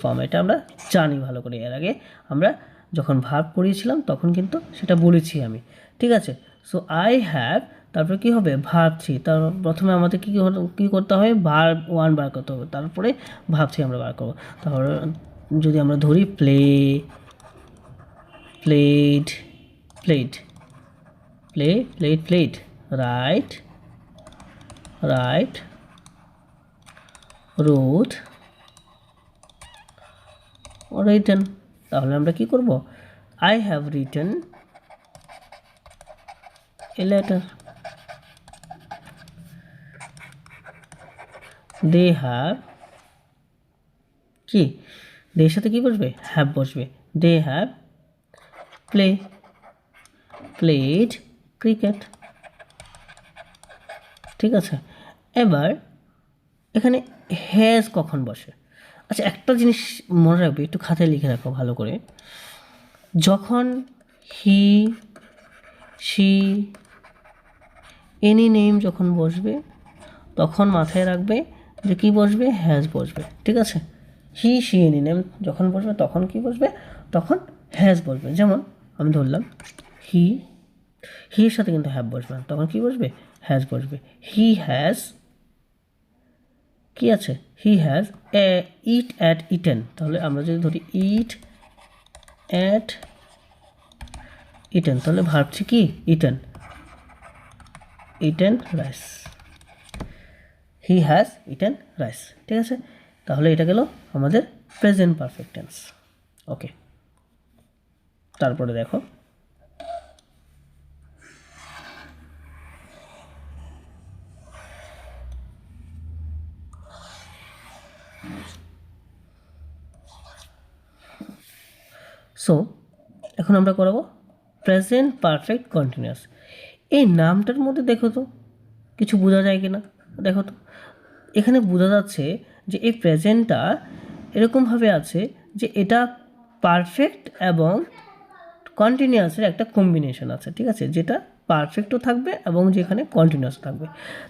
Speaker 1: ফর্ম এটা আমরা জানি ভালো করে। এর আগে আমরা যখন ভার্ব পড়িয়েছিলাম তখন কিন্তু সেটা বলেছি আমি, ঠিক আছে। সো আই হ্যাভ, তারপরে কী হবে, ভার্ব থ্রি। তার প্রথমে আমাদের কী করতে হবে, ভার্ব ওয়ান বার করতে হবে, তারপরে ভার্ব থ্রি আমরা বার করবো। তারপরে যদি আমরা ধরি প্লেড, রাইট, রোড, রিটেন। তাহলে আমরা কি করব, I have written a letter, they have, কি দের সাথে কি বসবে, হ্যাভ বসবে, দে হ্যাভ প্লেড ক্রিকেট, ঠিক আছে। এবার এখানে হ্যাজ কখন বসে, আচ্ছা একটা জিনিস মনে রাখবে, একটু খাতায় লিখে রাখো ভালো করে। যখন হি, শি, এনি নেম যখন বসবে তখন মাথায় রাখবে যে কি বসবে, হ্যাজ বসবে, ঠিক আছে। হি, শি, এনি নেম যখন বসবে তখন কি বসবে, তখন হ্যাজ বসবে। যেমন আমি ধরলাম হির সাথে কিন্তু হ্যাভ বসবে না, তখন কি বসবে, হ্যাজ বসবে। হি হ্যাজ, কি আছে, he has it ate eaten, তাহলে আমরা যদি ধরি ইট অ্যাট ইটেন, তাহলে ভাবছি কি, eaten rice, he has eaten rice, ঠিক আছে। তাহলে এটা গেল আমাদের প্রেজেন্ট পারফেক্ট টেন্স। ওকে, তারপরে দেখো সো এখন আমরা করাবো প্রেজেন্ট পারফেক্ট কন্টিনিউয়াস। এই নামটার মধ্যে দেখো তো কিছু বোঝা যায় কি না, দেখো তো এখানে বোঝা যাচ্ছে যে এই প্রেজেন্টটা এরকমভাবে আছে যে এটা পারফেক্ট এবং কন্টিনিউয়াসের একটা কম্বিনেশন আছে, ঠিক আছে, যেটা পারফেক্টও থাকবে এবং যেখানে কন্টিনিউয়াস থাকবে।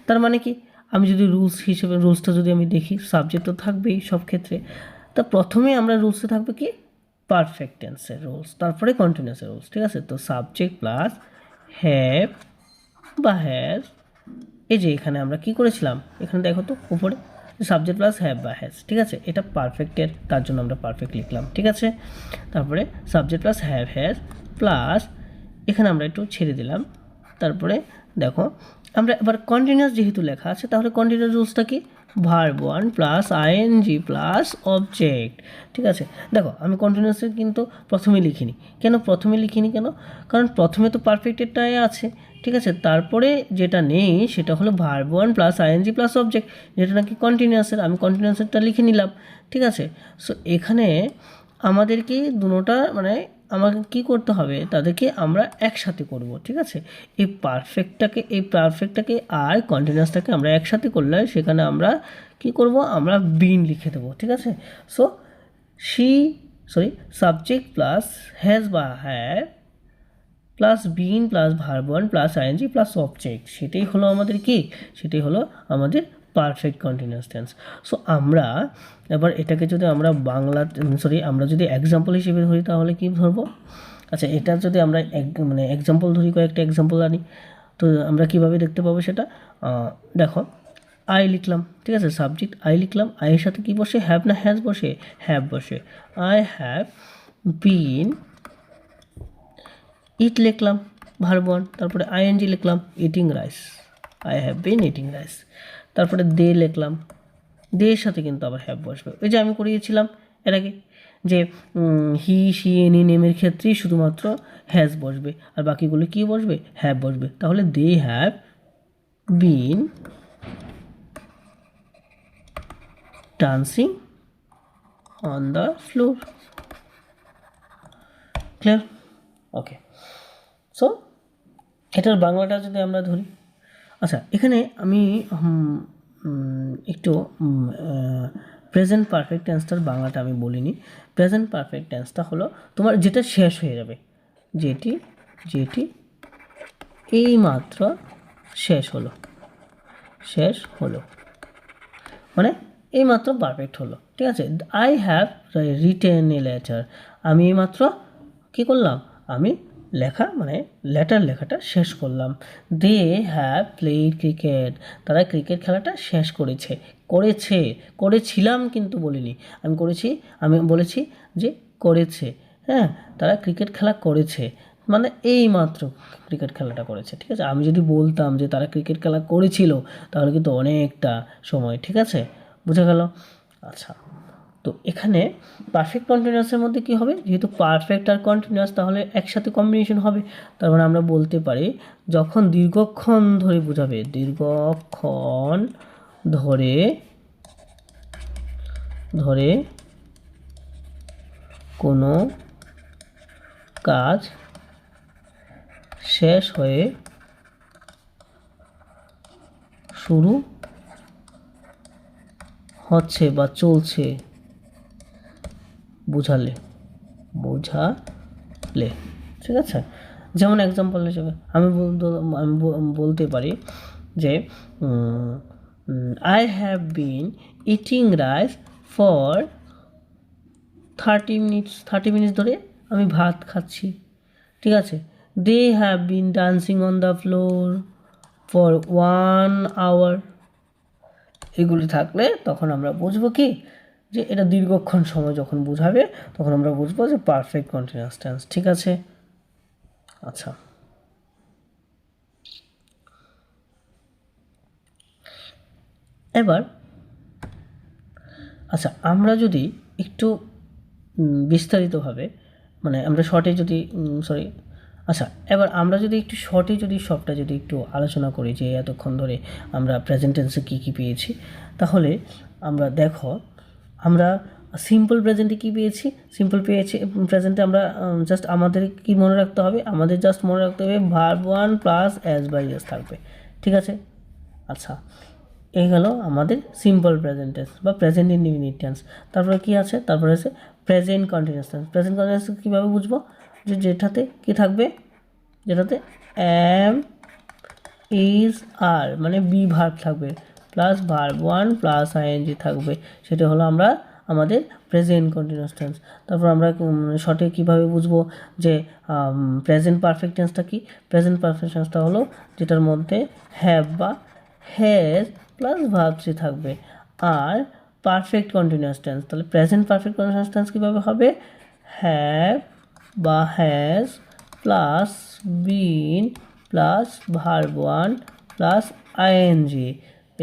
Speaker 1: তার মানে কি, আমি যদি রুলসটা যদি আমি দেখি, সাবজেক্ট তো থাকবেই সব ক্ষেত্রে। তা প্রথমে আমরা রুলসে থাকবে কি, পারফেক্ট টেন্সের রুলস, তারপরে কন্টিনিউয়াসের রুলস, ঠিক আছে। তো সাবজেক্ট প্লাস হ্যাভ বা হ্যাজ, এই যে এখানে আমরা কি করেছিলাম, এখানে দেখো তো উপরে সাবজেক্ট প্লাস হ্যাভ বা হ্যাজ, ঠিক আছে, এটা পারফেক্টের, তার জন্য আমরা পারফেক্ট লিখলাম, ঠিক আছে। তারপরে subject plus have has plus এখানে আমরা একটু ছেড়ে দিলাম। তারপরে দেখো আমরা এবার কন্টিনিউয়াস যেহেতু লেখা আছে, তাহলে কন্টিনিউয়াস রুলসটা কি, verb one plus ING plus object, ঠিক আছে। দেখো আমি কন্টিনিউয়াসে কিন্তু প্রথমে লিখিনি কেন, কারণ প্রথমে তো পারফেক্টেরটাই আছে, ঠিক আছে। তারপরে যেটা নেই সেটা হলো verb one plus ING plus object, যেটা নাকি কন্টিনিউয়াসের, আমি কন্টিনিউয়াসেরটা লিখে নিলাম, ঠিক আছে। সো এখানে আমাদেরকে দুটোটা মানে আমাকে কি করতে হবে, তাদেরকে আমরা একসাথে করব, ঠিক আছে। এই পারফেক্টটাকে আর কন্টিনিউয়াসটাকে আমরা একসাথে করলে সেখানে আমরা কি করব, আমরা বিন লিখে দেবো, ঠিক আছে। সো সাবজেক্ট প্লাস হ্যাজ বা have plus been plus verb one plus ING plus object, সেটাই হলো আমাদের পারফেক্ট কন্টিনিউয়াস টেন্স। সো আমরা এবার এটাকে যদি আমরা আমরা যদি এক্সাম্পল হিসেবে ধরি তাহলে কি ধরবো, আচ্ছা এটা যদি আমরা এক্সাম্পল ধরি, কয়েকটা এক্সাম্পল আনি, তো আমরা কিভাবে দেখতে পাবো সেটা, দেখো আই লিখলাম, ঠিক আছে, সাবজেক্ট আই লিখলাম, আইয়ের সাথে কি বসে, হ্যাভ না হ্যাজ বসে, হ্যাভ বসে। আই হ্যাভ বিন, ইট লিখলাম ভার্ব ওয়ান, তারপরে আইএনজি লিখলাম eating rice, I have been eating rice. তারপরে দে লিখলাম, দের সাথে কিন্তু আবার হ্যাভ বসবে, ওই যে আমি করিয়েছিলাম এর আগে যে হি, শি, এনি নেমের ক্ষেত্রেই শুধুমাত্র হ্যাজ বসবে, আর বাকিগুলো কি বসবে, হ্যাভ বসবে। তাহলে they have been dancing on the floor, clear? Okay, so এটার বাংলাটা যদি আমরা ধরি, আচ্ছা এখানে আমি একটু প্রেজেন্ট পারফেক্ট টেন্সটার বাংলাটা আমি বলিনি। প্রেজেন্ট পারফেক্ট টেন্সটা হলো তোমার যেটা শেষ হয়ে যাবে, যেটি এইমাত্র শেষ হলো, মানে এইমাত্র পারফেক্ট হলো, ঠিক আছে। I have written a letter, আমি এইমাত্র কী করলাম, আমি লেখা মানে লেটার লেখাটা শেষ করলাম। দে হ্যাভ প্লেড ক্রিকেট, তারা ক্রিকেট খেলাটা শেষ করেছে, করেছে, করেছিলাম কিন্তু বলিনি, আমি করেছি, আমি বলেছি যে করেছে, হ্যাঁ, তারা ক্রিকেট খেলা করেছে, মানে এই মাত্র ক্রিকেট খেলাটা করেছে, ঠিক আছে। আমি যদি বলতাম যে তারা ক্রিকেট খেলা করেছিল, তাহলে কিন্তু অনেকটা সময়, ঠিক আছে, বোঝা গেল। আচ্ছা, তো এখানে পারফেক্ট কন্টিনিউয়াসের মধ্যে কী হবে, যেহেতু পারফেক্ট আর কন্টিনিউয়াস তাহলে একসাথে কম্বিনেশন হবে, তার মানে আমরা বলতে পারি যখন দীর্ঘক্ষণ ধরে বোঝাবে, দীর্ঘক্ষণ ধরে ধরে কোনো কাজ শেষ হয়ে শুরু হচ্ছে বা চলছে বোঝালে, ঠিক আছে। যেমন এক্সাম্পল হিসেবে আমি বলতে পারি যে I have been eating rice for 30 minutes ধরে আমি ভাত খাচ্ছি, ঠিক আছে। They have been dancing on the floor for 1 hour, এগুলি থাকলে তখন আমরা বুঝবো কি, যে এটা দীর্ঘক্ষণ সময় যখন বোঝাবে তখন আমরা বুঝবো যে পারফেক্ট কন্টিনিউয়াস টেন্স, ঠিক আছে। আচ্ছা, এবার আচ্ছা আমরা যদি একটু বিস্তারিতভাবে, মানে আমরা শর্টে যদি আচ্ছা, এবার আমরা যদি একটু শর্টে যদি সবটা যদি একটু আলোচনা করি যে এতক্ষণ ধরে আমরা প্রেজেন্ট টেন্সে কী কী পেয়েছি, তাহলে আমরা দেখো আমরা সিম্পল প্রেজেন্টে কী পেয়েছি, সিম্পল পেয়েছি প্রেজেন্টে আমরা জাস্ট আমাদের কি মনে রাখতে হবে, আমাদের জাস্ট মনে রাখতে হবে verb 1 plus S by S থাকবে, ঠিক আছে। আচ্ছা, এই গেল আমাদের সিম্পল প্রেজেন্ট টেন্স বা প্রেজেন্ট ইনডিফিনিট টেন্স। তারপরে কি আছে, তারপরে আছে present continuous tense. Present continuous কীভাবে বুঝবো, যে যেটাতে কি থাকবে, যেটাতে এম ইজ আর মানে বি ভার্ব থাকবে প্লাস ভার্ব 1 প্লাস আইএনজি থাকবে, সেটা হলো আমরা আমাদের প্রেজেন্ট কন্টিনিউয়াস টেন্স। তারপর আমরা শর্টে কীভাবে বুঝবো যে প্রেজেন্ট পারফেক্ট টেন্সটা কি, প্রেজেন্ট পারফেক্ট টেন্সটা হলো যেটার মধ্যে হ্যাভ বা হ্যাজ প্লাস ভার্ব থ্রি থাকবে। আর পারফেক্ট কন্টিনিউয়াস টেন্স, তাহলে প্রেজেন্ট পারফেক্ট কন্টিনিউয়াস টেন্স কীভাবে হবে, হ্যাভ বা has plus been plus verb 1 plus ING,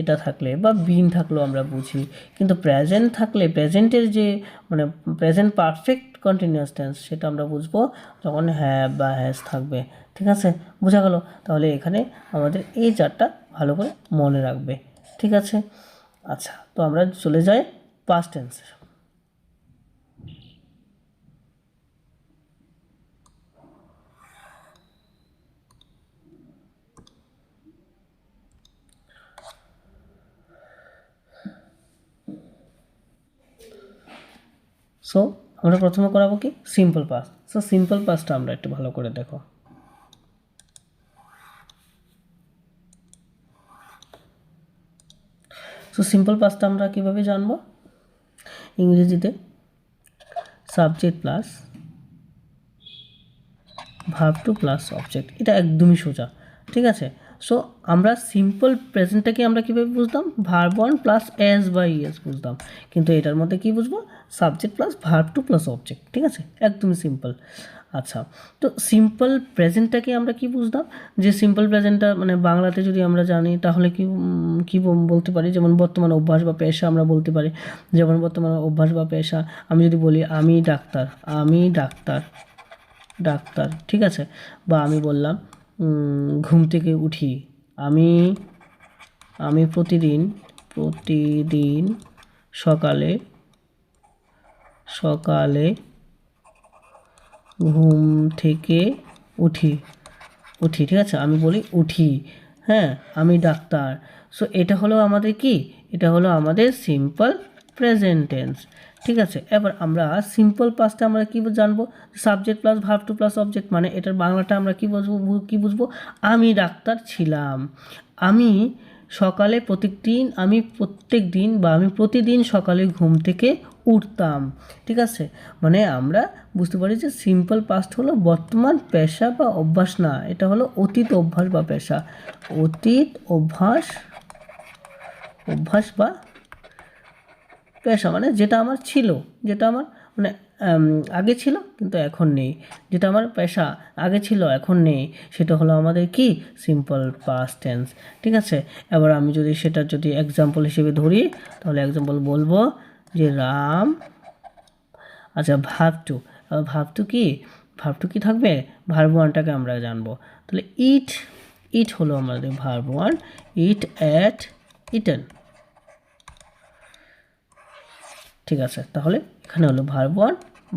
Speaker 1: এটা থাকলে বা বিন থাকলেও আমরা বুঝি, কিন্তু প্রেজেন্ট থাকলে প্রেজেন্টের যে মানে প্রেজেন্ট পারফেক্ট কন্টিনিউয়াস টেন্স সেটা আমরা বুঝবো যখন হ্যাভ বা হ্যাজ থাকবে, ঠিক আছে, বোঝা গেল। তাহলে এখানে আমাদের এই চারটা ভালো করে মনে রাখবে, ঠিক আছে। আচ্ছা, তো আমরা চলে যাই পাস্ট টেন্সে। সো আমরা প্রথমে করাবো কি, সিম্পল পাস্ট। সো সিম্পল পাস্টটা আমরা একটু ভালো করে দেখো। সো সিম্পল পাস্টটা আমরা কীভাবে জানবো, ইংরেজিতে subject plus verb two plus object, এটা একদমই সোজা, ঠিক আছে। সো আমরা সিম্পল প্রেজেন্টটাকে আমরা কীভাবে বুঝতাম, verb 1 plus S by S বুঝতাম, কিন্তু এটার মধ্যে কী বুঝবো, subject plus verb two plus object, ঠিক আছে, একদমই সিম্পল। আচ্ছা, তো সিম্পল প্রেজেন্টটাকে আমরা কি বুঝতাম, যে সিম্পল প্রেজেন্টটা মানে বাংলাতে যদি আমরা জানি তাহলে কি বলতে পারি, যেমন বর্তমান অভ্যাস বা পেশা আমরা বলতে পারি, যেমন বর্তমান অভ্যাস বা পেশা আমি যদি বলি আমি ডাক্তার, ঠিক আছে, বা আমি বললাম ঘুম থেকে উঠি, আমি প্রতিদিন সকালে ঘুম থেকে উঠি, ঠিক আছে, আমি বলি উঠি, হ্যাঁ, আমি ডাক্তার। সো এটা হলো আমাদের কি, এটা হলো আমাদের সিম্পল প্রেজেন্ট টেন্স, ঠিক আছে। এবার আমরা সিম্পল পাস্টে আমরা কি জানবো, subject plus verb two plus object, মানে এটার বাংলাটা আমরা কি বুঝবো, আমি ডাক্তার ছিলাম, আমি সকালে আমি প্রতিদিন সকালে ঘুম থেকে উঠতাম। ঠিক আছে, মানে আমরা বুঝতে পারি যে সিম্পল পাস্ট হলো বর্তমান পেশা বা অভ্যাস না, এটা হলো অতীত অভ্যাস বা পেশা। অতীত অভ্যাস বা পেশা মানে যেটা আমার ছিল, যেটা আমার মানে আগে ছিল কিন্তু এখন নেই, যেটা আমার পেশা আগে ছিল এখন নেই, সেটা হলো আমাদের কি সিম্পল পাস্ট টেন্স। ঠিক আছে, এবার আমি যদি সেটার এক্সাম্পল হিসেবে ধরি, তাহলে এক্সাম্পল বলবো যে রাম, আচ্ছা ভার্ব টু কি থাকবে, ভার্ব ওয়ানটাকে আমরা জানবো। তাহলে ইট হলো আমাদের verb one, eat ate eaten. ঠিক আছে, তাহলে এখানে হলো verb one,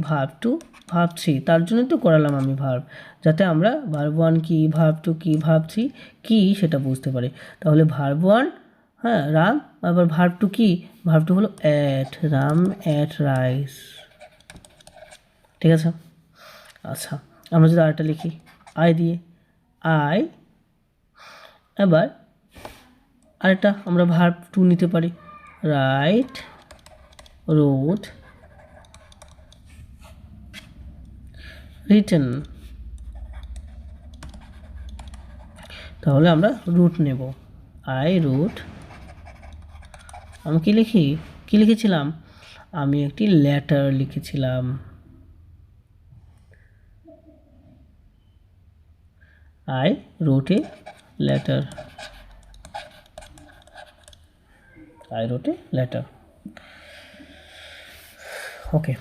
Speaker 1: verb two, verb three. তার জন্যই তো করালাম আমি ভার্ব, যাতে আমরা ভার্ব ওয়ান কি, ভার্ব টু কি, ভার্ব থ্রি কি সেটা বুঝতে পারি। তাহলে ভার্ব ওয়ান, হ্যাঁ রাম, আবার ভার্ব টু কি, ভার্ব টু হলো অ্যাট, রাম অ্যাট রাইস। ঠিক আছে, আচ্ছা আমরা যদি আরেকটা লিখি আই দিয়ে, আই, এবার আরেকটা আমরা ভার্ব টু নিতে পারি, রাইট, রোড, রিটেন। তাহলে আমরা রুট নেব, আই রুট, আমি কি লিখেছিলাম, আমি একটি লেটার লিখেছিলাম, আই রোট এ লেটার, ওকে।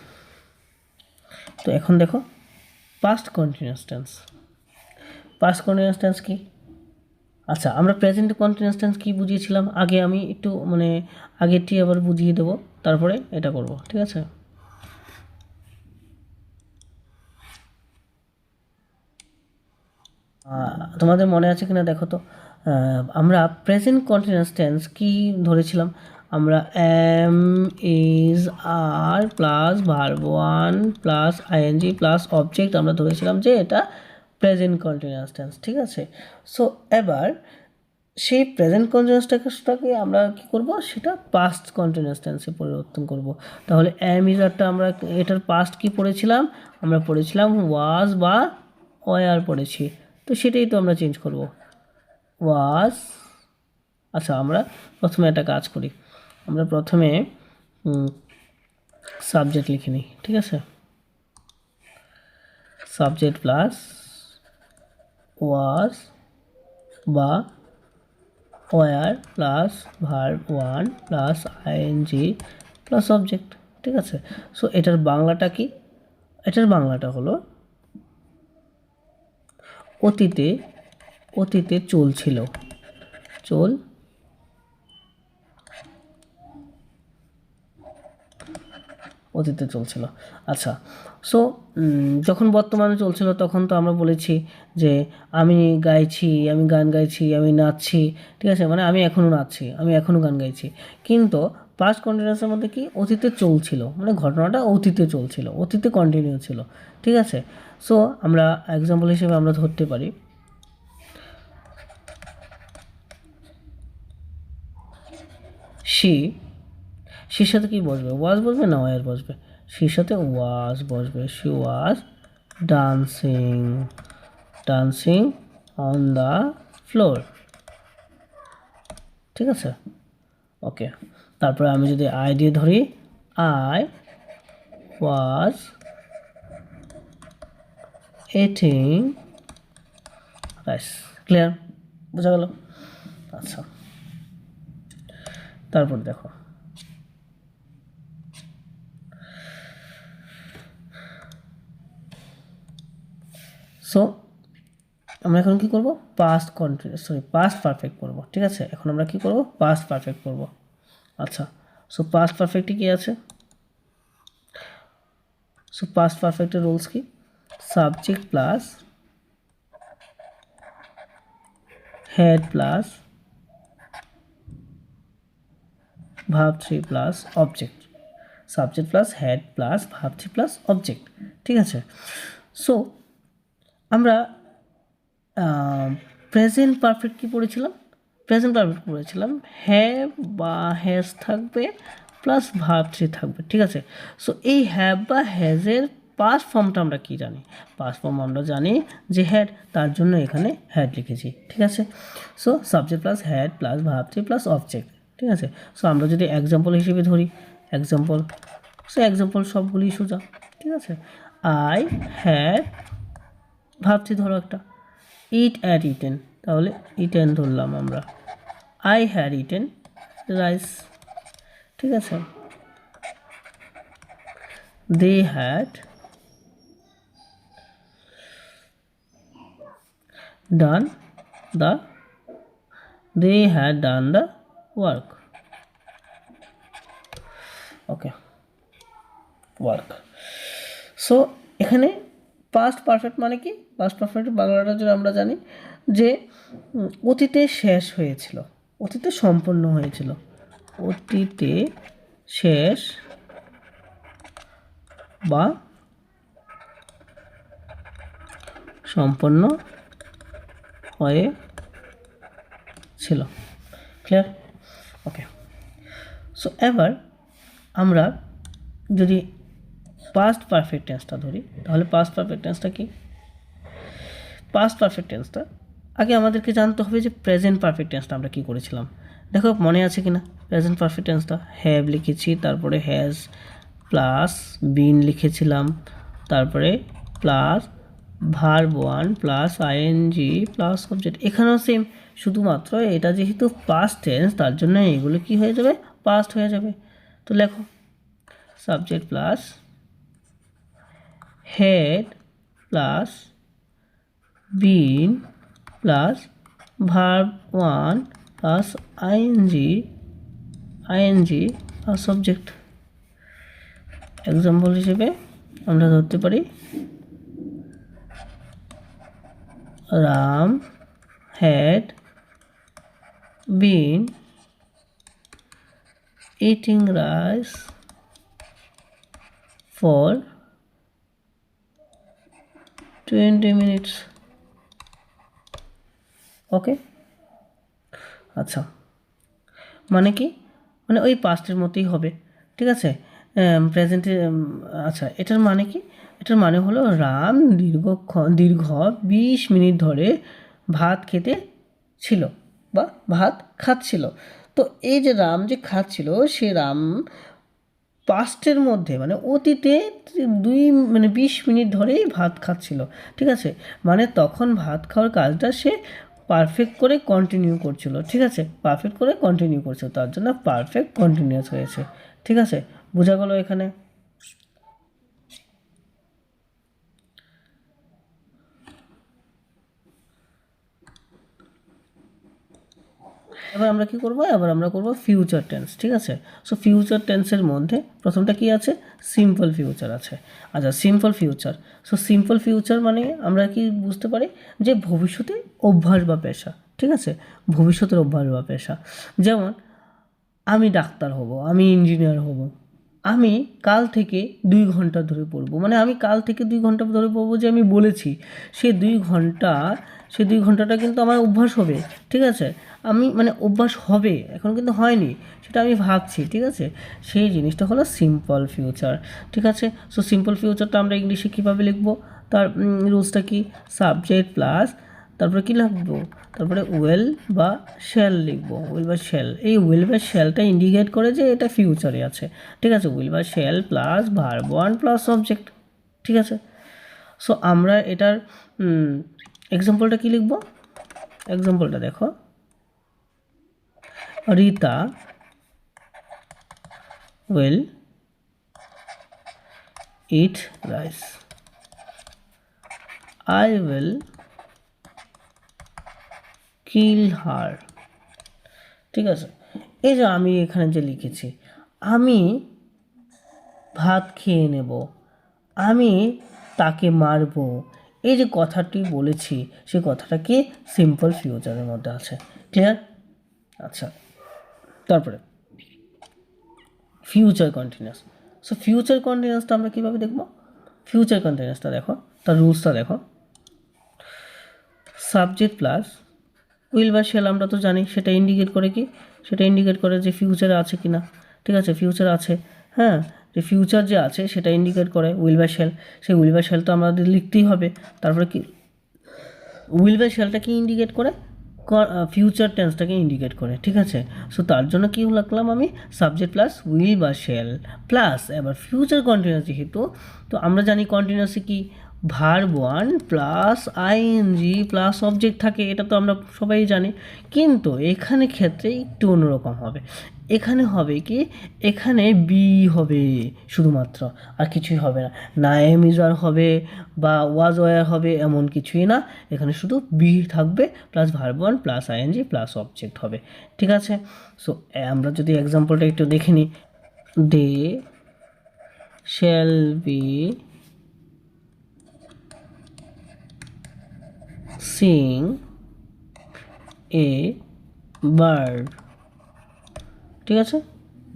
Speaker 1: তো এখন দেখো পাস্ট কন্টিনিউয়াস টেন্স কি, আচ্ছা আমরা প্রেজেন্ট কন্টিনিউয়াস টেন্স কি বুঝিয়েছিলাম আগে, আমি একটু আগেরটি আবার বুঝিয়ে দেবো, তারপরে এটা করব। ঠিক আছে, তোমাদের মনে আছে কিনা দেখো তো, আমরা প্রেজেন্ট কন্টিনিউয়াস টেন্স কি ধরেছিলাম, আমরা am, is, are plus verb one plus ING plus object আমরা ধরেছিলাম যে এটা প্রেজেন্ট কন্টিনিউয়াস টেন্স। ঠিক আছে, সো এবার সেই প্রেজেন্ট কন্টিনিউয়াসটাকে আমরা কি করব, সেটা পাস্ট কন্টিনিউয়াস টেন্সে পরিবর্তন করব। তাহলে এম ইজারটা আমরা এটার পাস্ট কি পড়েছিলাম, আমরা পড়েছিলাম ওয়াজ বা ওয়ার পড়েছি, তো সেটাই তো আমরা চেঞ্জ করব, ওয়াজ। আচ্ছা আমরা প্রথমে একটা কাজ করি, আমরা প্রথমে সাবজেক্ট লিখে নিই। ঠিক আছে, সাবজেক্ট প্লাস ওয়াজ বা were plus verb one plus ING plus object. ঠিক আছে, সো এটার বাংলাটা কি, এটার বাংলাটা হলো অতীতে চলছিল, অতীতে চলছিল। আচ্ছা, সো যখন বর্তমানে চলছিল তখন তো আমরা বলেছি যে আমি গান গাইছি, আমি নাচছি। ঠিক আছে, মানে আমি এখনও নাচছি, আমি এখনও গান গাইছি। কিন্তু পাস্ট কন্টিনিউয়াসের মধ্যে কি, অতীতে চলছিল, মানে ঘটনাটা অতীতে চলছিল, অতীতে কন্টিনিউ ছিল। ঠিক আছে, সো আমরা এক্সাম্পল হিসেবে আমরা ধরতে পারি শির সাথে কি বসবে, ওয়াজ বসবে না ওয়ার বসবে, শির সাথে ওয়াজ বসবে, she was dancing on the floor. ঠিক আছে, ওকে। তারপরে আমি যদি আই দিয়ে ধরি, I was eating rice. Clear, বোঝা গেল? আচ্ছা, তারপর দেখো সো আমরা এখন কি করব, পাস্ট পারফেক্ট করব। ঠিক আছে, এখন আমরা কি করব, পাস্ট পারফেক্ট করব। আচ্ছা, সো পাস্ট পারফেক্টে কি আছে, সো পাস্ট পারফেক্টের রুলস কি, subject plus had plus verb three plus object, subject plus had plus verb three plus object. ঠিক আছে, সো আমরা প্রেজেন্ট পারফেক্ট কি পড়েছিলাম, প্রেজেন্ট পারফেক্ট করেছিলাম হ্যাভ বা হ্যাজ থাকবে প্লাস ভার্ব থ্রি থাকবে, ঠিক আছে। সো এই হ্যাভ বা হ্যাজের পাস্ট ফর্মটা আমরা কি জানি? পাস্ট ফর্ম আমরা জানি যে হ্যাড, তার জন্য এখানে হ্যাড লিখেছি, ঠিক আছে। So subject plus had plus verb three plus object, ঠিক আছে। সো আমরা যদি এক্সাম্পল হিসেবে ধরি, এক্সাম্পল সবগুলি সোজা, ঠিক আছে। আই হ্যাড, ভার্ব থ্রি ধরো একটা, ইট অ্যাট ইটেন, তাহলে ইটেন ধরলাম আমরা। আই হ্যাড ইটেন রাইস, ঠিক আছে। They had done the, they had done the work, okay, work. So এখানে পাস্ট পারফেক্ট মানে কি? পাস্ট পারফেক্ট বাংলাটা যদি আমরা জানি যে অতীতে শেষ হয়েছিল, অতীতে সম্পন্ন হয়েছিল, অতীতে শেষ বা সম্পন্ন হয়েছিল, ক্লিয়ার? ওকে। সো এবার আমরা যদি পাস্ট পারফেক্ট টেন্সটা ধরি, তাহলে পাস্ট পারফেক্ট টেন্সটা কি? পাস্ট পারফেক্ট টেন্সটা আগে আমাদেরকে জানতে হবে যে প্রেজেন্ট পারফেক্ট টেন্সটা আমরা কী করেছিলাম। দেখো মনে আছে কি না? প্রেজেন্ট পারফেক্ট টেন্সটা হ্যাভ লিখেছি, তারপরে হ্যাজ প্লাস বিন লিখেছিলাম, তারপরে plus verb one plus ING plus subject. এখানেও সেম, শুধুমাত্র এটা যেহেতু পাস্ট টেন্স তার জন্য এগুলো কি হয়ে যাবে? পাস্ট হয়ে যাবে। তো লেখো subject plus had plus been plus verb one plus ING plus subject. Example হিসেবে আমরা ধরতে পারি Ram had been eating rice for 20 minutes, ওকে। আচ্ছা, মানে কি? মানে ওই পাস্টের মতোই হবে, ঠিক আছে। প্রেজেন্টে, আচ্ছা এটার মানে কি? এটার মানে হলো রাম দীর্ঘ 20 মিনিট ধরে ভাত খেতে ছিল বা ভাত খাচ্ছিল। তো এই যে রাম যে খাচ্ছিল, সে রাম পাস্টের মধ্যে মানে অতীতে 20 মিনিট ধরেই ভাত খাচ্ছিল, ঠিক আছে। মানে তখন ভাত খাওয়ার কাজটা সে পারফেক্ট করে কন্টিনিউ করছিল, ঠিক আছে। পারফেক্ট করে কন্টিনিউ করছিল, তার জন্য পারফেক্ট কন্টিনিউয়াস হয়েছে, ঠিক আছে। বোঝা গেল এখানে? এবার আমরা কি করব? এবার আমরা করব ফিউচার টেন্স, ঠিক আছে। সো ফিউচার টেন্সের মধ্যে প্রথমটা কি আছে? সিম্পল ফিউচার আছে। আচ্ছা, simple future. So simple future মানে আমরা কি বুঝতে পারি? যে ভবিষ্যতে অভ্যাস বা পেশা, ঠিক আছে। ভবিষ্যতের অভ্যাস বা পেশা, যেমন আমি ডাক্তার হব, আমি ইঞ্জিনিয়ার হব, আমি কাল থেকে 2 ঘন্টা ধরে পড়বো। মানে আমি কাল থেকে 2 ঘন্টা ধরে পড়বো, যে আমি বলেছি সেই 2 ঘন্টাটা কিন্তু আমার অভ্যাস হবে, ঠিক আছে। আমি মানে অভ্যাস হবে, এখন কিন্তু হয়নি, সেটা আমি ভাবছি, ঠিক আছে। সেই জিনিসটা হলো সিম্পল ফিউচার, ঠিক আছে। সো সিম্পল ফিউচারটা আমরা ইংলিশে কীভাবে লিখবো? তার রুলসটা কি? সাবজেক্ট প্লাস তারপরে কী লিখবো? তারপরে ওয়েল বা শ্যাল লিখবো, ওয়েল বা শ্যাল। এই ওয়েল বা শ্যালটা ইন্ডিকেট করে যে এটা ফিউচারে আছে, ঠিক আছে। ওয়েল বা shall plus verb one plus subject, ঠিক আছে। সো আমরা এটার এক্সাম্পলটা কী লিখবো? এক্সাম্পলটা দেখো, Rita will eat rice, I will kill her, ঠিক আছে। এই যে আমি এখানে যে লিখেছি, আমি ভাত খেয়ে নেব, আমি তাকে মারব, এই যে কথাটি বলেছি সেই কথাটা কি? সিম্পল ফিউচারের মধ্যে আছে, ক্লিয়ার? আচ্ছা, তারপরে ফিউচার কন্টিনিউয়াস। সো ফিউচার কন্টিনিউয়াসটা আমরা কীভাবে দেখব? ফিউচার কন্টিনিউয়াসটা দেখো, তার রুলসটা দেখো, সাবজেক্ট প্লাস উইল বা শ্যাল আমরা তো জানি, সেটা ইন্ডিকেট করে কি, সেটা ইন্ডিকেট করে যে ফিউচারে আছে কি না। ঠিক আছে, ফিউচার আছে, হ্যাঁ, যে ফিউচার যে আছে সেটা ইন্ডিকেট করে উইল বা শ্যাল। সেই উইল বা শ্যাল তো আমাদের লিখতেই হবে। তারপরে কি, উইল বা শ্যালটাকে ইন্ডিকেট করে, ফিউচার টেন্সটাকে ইন্ডিকেট করে। ঠিক আছে, সো তার জন্য কি লিখলাম আমি, সাবজেক্ট প্লাস উইল বা শ্যাল প্লাস এবার ফিউচার কন্টিনিউয়াস যেহেতু, তো আমরা জানি কন্টিনিউয়াসে কি verb one plus ING plus object থাকে, এটা তো আমরা সবাই জানি। কিন্তু এখানে ক্ষেত্রে একটু অন্যরকম হবে। এখানে হবে কি, এখানে বি হবে শুধুমাত্র, আর কিছুই হবে না। না এম ইজ আর হবে বা ওয়াজ ওয়ার হবে এমন কিছুই না, এখানে শুধু বি থাকবে plus verb one plus ING plus object হবে। ঠিক আছে, সো আমরা যদি এক্সাম্পলটা একটু দেখে নিই, they shall be sing a bird. ঠিক আছে,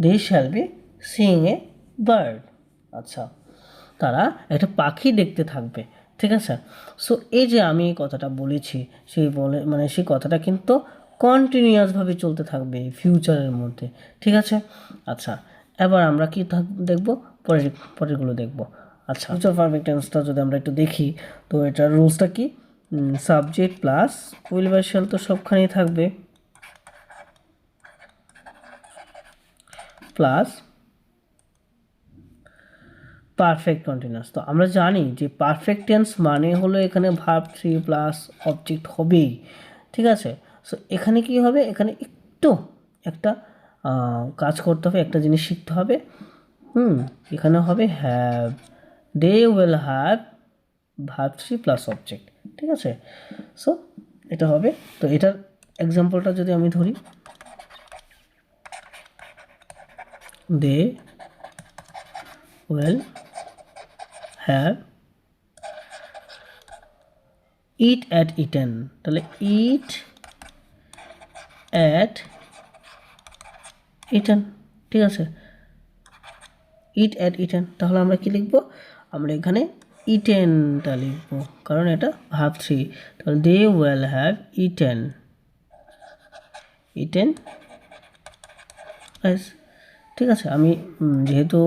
Speaker 1: they shall be sing a bird. আচ্ছা, তারা একটা পাখি দেখতে থাকবে। ঠিক আছে, সো এই যে আমি এই কথাটা বলেছি, সেই বলে মানে সেই কথাটা কিন্তু কন্টিনিউয়াসভাবে চলতে থাকবে ফিউচারের মধ্যে। ঠিক আছে, আচ্ছা এবার আমরা কি দেখব, পরেরগুলো দেখব। আচ্ছা, ফিউচার পারফেক্ট টেন্সটা যদি আমরা একটু দেখি, তো এটার রুলসটা কি, সাবজেক্ট প্লাস উইল বা শ্যাল তো সবখানেই থাকবে, প্লাস পারফেক্ট কন্টিনিউয়াস। তো আমরা জানি যে পারফেক্ট টেন্স মানে হলো এখানে ভার্ব থ্রি প্লাস অবজেক্ট হবেই। ঠিক আছে, সো এখানে কি হবে, এখানে একটু একটা কাজ করতে হবে, একটা জিনিস শিখতে হবে। এখানে হবে have, they will have verb three plus object. ঠিক আছে, সো এটা হবে। তো এটার এক্সাম্পলটা যদি আমি ধরি, they will have eat ate eaten, তাহলে ইট অ্যাট ইটেন। ঠিক আছে, ইট অ্যাট ইটেন, তাহলে আমরা কি লিখব, আমরা এখানে ইটেনটা লিখব, কারণ এটা ভার্ব থ্রি। তাহলে they will have eaten, eaten. ঠিক আছে, আমি যেহেতু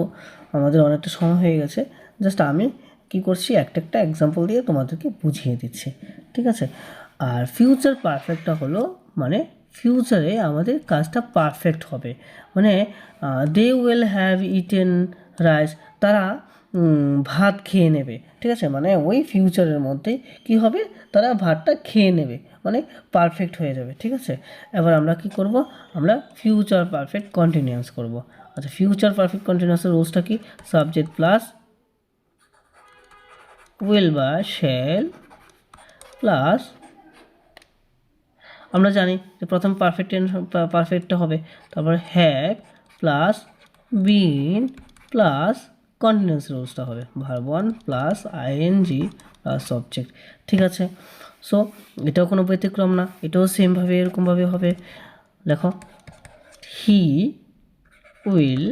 Speaker 1: আমাদের অনেকটা সময় হয়ে গেছে, জাস্ট আমি কি করছি, একটা একটা এক্সাম্পল দিয়ে তোমাদেরকে বুঝিয়ে দিচ্ছি। ঠিক আছে, আর ফিউচার পারফেক্টটা হলো মানে ফিউচারে আমাদের কাজটা পারফেক্ট হবে, মানে they will have eaten rice, তারা ভাত খেয়ে নেবে। ঠিক আছে, মানে ওই ফিউচারের মধ্যে কি হবে, তারা ভাতটা খেয়ে নেবে, মানে পারফেক্ট হয়ে যাবে। ঠিক আছে, এবার আমরা কি করব, আমরা ফিউচার পারফেক্ট কন্টিনিউয়াস করব। আচ্ছা, ফিউচার পারফেক্ট কন্টিনিউয়াসের রুলসটা কি, সাবজেক্ট প্লাস উইল বা শ্যাল প্লাস, আমরা জানি যে প্রথম পারফেক্টটা হবে, তারপরে have plus been plus continuous রুলসটা হবে verb one plus ING plus object. ঠিক আছে, সো এটাও কোনো ব্যতিক্রম না, এটাও সেমভাবে এরকমভাবে হবে। দেখো, হি will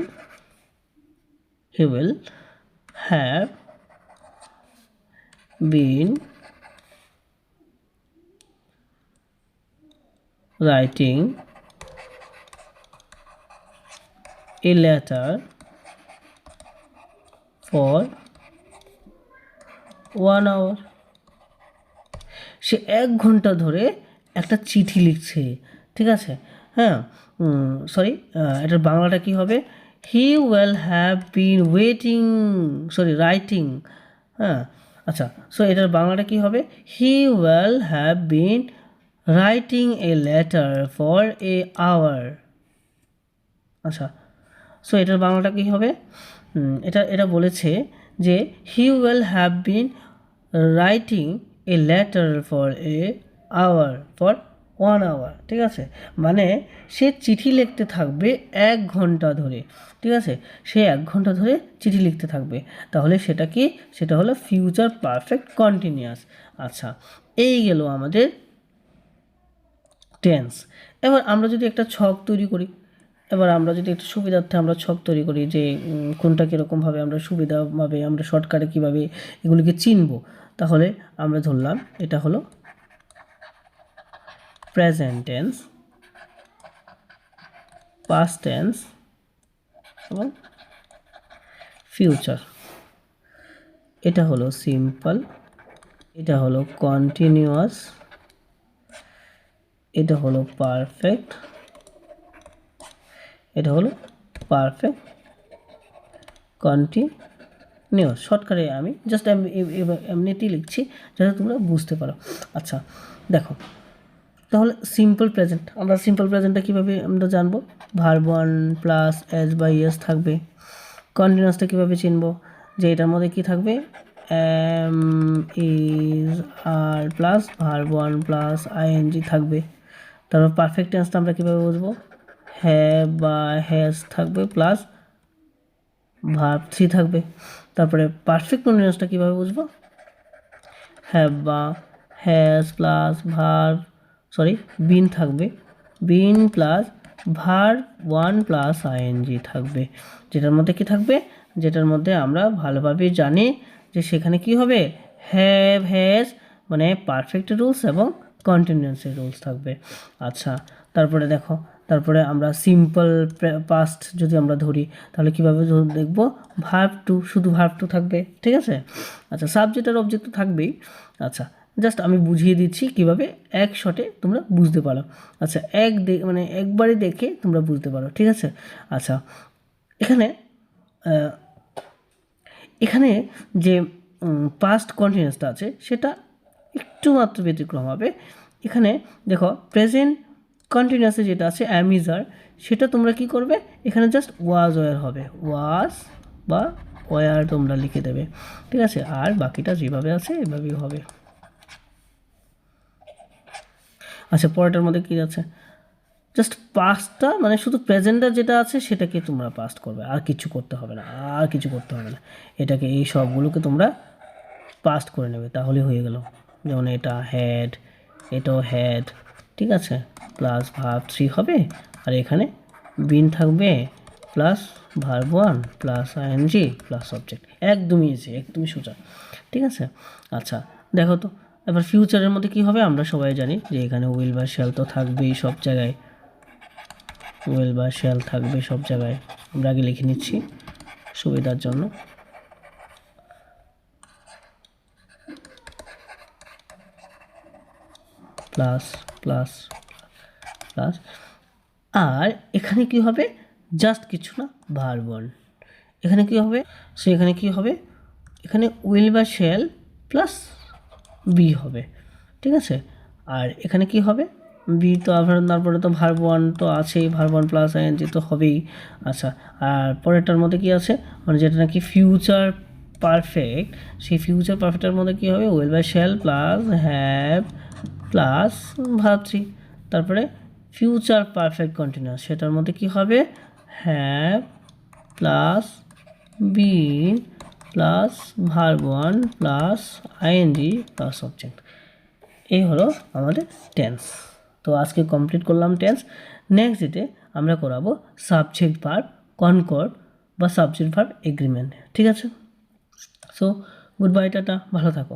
Speaker 1: have bin writing a letter for 1 hour, সে 1 ঘন্টা ধরে একটা চিঠি লিখছে। ঠিক আছে, হ্যাঁ, সরি, এটার বাংলাটা কি হবে, he will have been writing. হ্যাঁ, আচ্ছা, সো এটার বাংলাটা কি হবে, he will have been writing a letter for a hour. আচ্ছা, সো এটার বাংলাটা কী হবে, এটা বলেছে যে he will have been writing a letter for 1 hour. ঠিক আছে, মানে সে চিঠি লিখতে থাকবে 1 ঘন্টা ধরে। ঠিক আছে, সে 1 ঘন্টা ধরে চিঠি লিখতে থাকবে, তাহলে সেটা কি, সেটা হলো ফিউচার পারফেক্ট কন্টিনিউয়াস। আচ্ছা, এই গেল আমাদের টেন্স। এবার আমরা যদি একটা ছক তৈরি করি, এবার আমরা যদি একটু সুবিধার্থে আমরা ছক তৈরি করি যে কোনটা কীরকমভাবে আমরা সুবিধাভাবে আমরা শর্টকাটে কীভাবে এগুলিকে চিনব, তাহলে আমরা ধরলাম এটা হলো প্রেজেন্ট টেন্স, পাস্ট টেন্স এবং ফিউচার। এটা হলো সিম্পল, এটা হলো কন্টিনিউয়াস, এটা হলো পারফেক্ট, এটা হলো পারফেক্ট কন্টিনিউয়াস। শর্টকাটে আমি জাস্ট এমনিতেই লিখছি যাতে তোমরা বুঝতে পারো। আচ্ছা দেখো, তাহলে সিম্পল প্রেজেন্ট, আমরা সিম্পল প্রেজেন্টটা কীভাবে আমরা জানবো? Verb one plus S by S থাকবে। কন্টিনিউয়াসটা কীভাবে চিনবো? যে এটার মধ্যে কি থাকবে? Am is are plus verb one plus ING থাকবে। তারপর পারফেক্ট টেন্সটা আমরা কীভাবে বুঝবো? হ্যাভ বা হ্যাজ থাকবে প্লাস ভার্ব থ্রি থাকবে। তারপরে পারফেক্ট কন্টিনিউয়াসটা কীভাবে বুঝবো? হ্যাভ বা হ্যাজ প্লাস ভার্ব বিন থাকবে, been plus verb one plus ING থাকবে। যেটার মধ্যে কি থাকবে? যেটার মধ্যে আমরা ভালোভাবে জানি যে সেখানে কি হবে? হ্যাভ হ্যাজ মানে পারফেক্ট রুলস এবং কন্টিনিউয়াসের রুলস থাকবে। আচ্ছা তারপরে দেখো, তারপরে আমরা সিম্পল পাস্ট যদি আমরা ধরি তাহলে কীভাবে দেখব? ভার্ব টু, শুধু ভার্ব টু থাকবে, ঠিক আছে? আচ্ছা সাবজেক্ট আর অবজেক্ট তো থাকবেই। আচ্ছা জাস্ট আমি বুঝিয়ে দিচ্ছি কীভাবে এক শটে তোমরা বুঝতে পারো। আচ্ছা মানে একবারে দেখে তোমরা বুঝতে পারো, ঠিক আছে? আচ্ছা এখানে এখানে যে পাস্ট কন্টিনিউয়াসটা আছে সেটা একটু মাত্র ব্যতিক্রম হবে। এখানে দেখো প্রেজেন্ট কন্টিনিউয়াসে যেটা আছে অ্যামিজার, সেটা তোমরা কি করবে? এখানে জাস্ট ওয়াজ ওয়ার হবে, ওয়াজ বা ওয়ার তোমরা লিখে দেবে, ঠিক আছে? আর বাকিটা যেভাবে আছে এভাবেই হবে। আচ্ছা পরেরটার মধ্যে কী আছে? জাস্ট পাস্টটা মানে শুধু প্রেজেন্টটা যেটা আছে সেটাকে তোমরা পাস্ট করবে, আর কিছু করতে হবে না, আর কিছু করতে হবে না। এটাকে এই সবগুলোকে তোমরা পাস্ট করে নেবে, তাহলে হয়ে গেল। যেমন এটা হ্যাড, এটাও হ্যাড, ঠিক আছে? প্লাস ভার্ব থ্রি হবে, আর এখানে বিন থাকবে plus verb one plus ING plus subject. একদমই ইজি, একদমই সোজা, ঠিক আছে? আচ্ছা দেখো তো এবার ফিউচারের মধ্যে কি হবে? আমরা সবাই জানি যে এখানে উইল বা শ্যাল তো থাকবেই সব জায়গায়, উইল বা শ্যাল থাকবে সব জায়গায়। আমরা আগে লিখে নিচ্ছি সুবিধার জন্য। প্লাস প্লাস প্লাস, আর এখানে কি হবে? জাস্ট কিছু না, ভার্ব ওয়ান। এখানে কি হবে? এখানে কি হবে? এখানে উইল বা শ্যাল প্লাস বি হবে, ঠিক আছে? আর এখানে কি হবে? বি তো আবার তারপরে তো ভার্ব ওয়ান তো আছেই, ভার্ব ওয়ান প্লাস আইএনজি তো হবেই। আচ্ছা আর পরেরটার মধ্যে কি আছে? মানে যেটা নাকি ফিউচার পারফেক্ট, সেই ফিউচার পারফেক্টের মধ্যে কি হবে? Will by shall plus have plus verb three. তারপরে ফিউচার পারফেক্ট কন্টিনিউয়াস, সেটার মধ্যে কি হবে? Have plus been plus verb one plus ING plus subject. এই হলো আমাদের টেন্স। তো আজকে কমপ্লিট করলাম টেন্স। নেক্সট ডেটে আমরা করাবো সাবজেক্ট ভার্ব কনকর্ড বা সাবজেক্ট ভার্ব এগ্রিমেন্ট, ঠিক আছে? সো গুড বাই, টাটা, ভালো থাকো।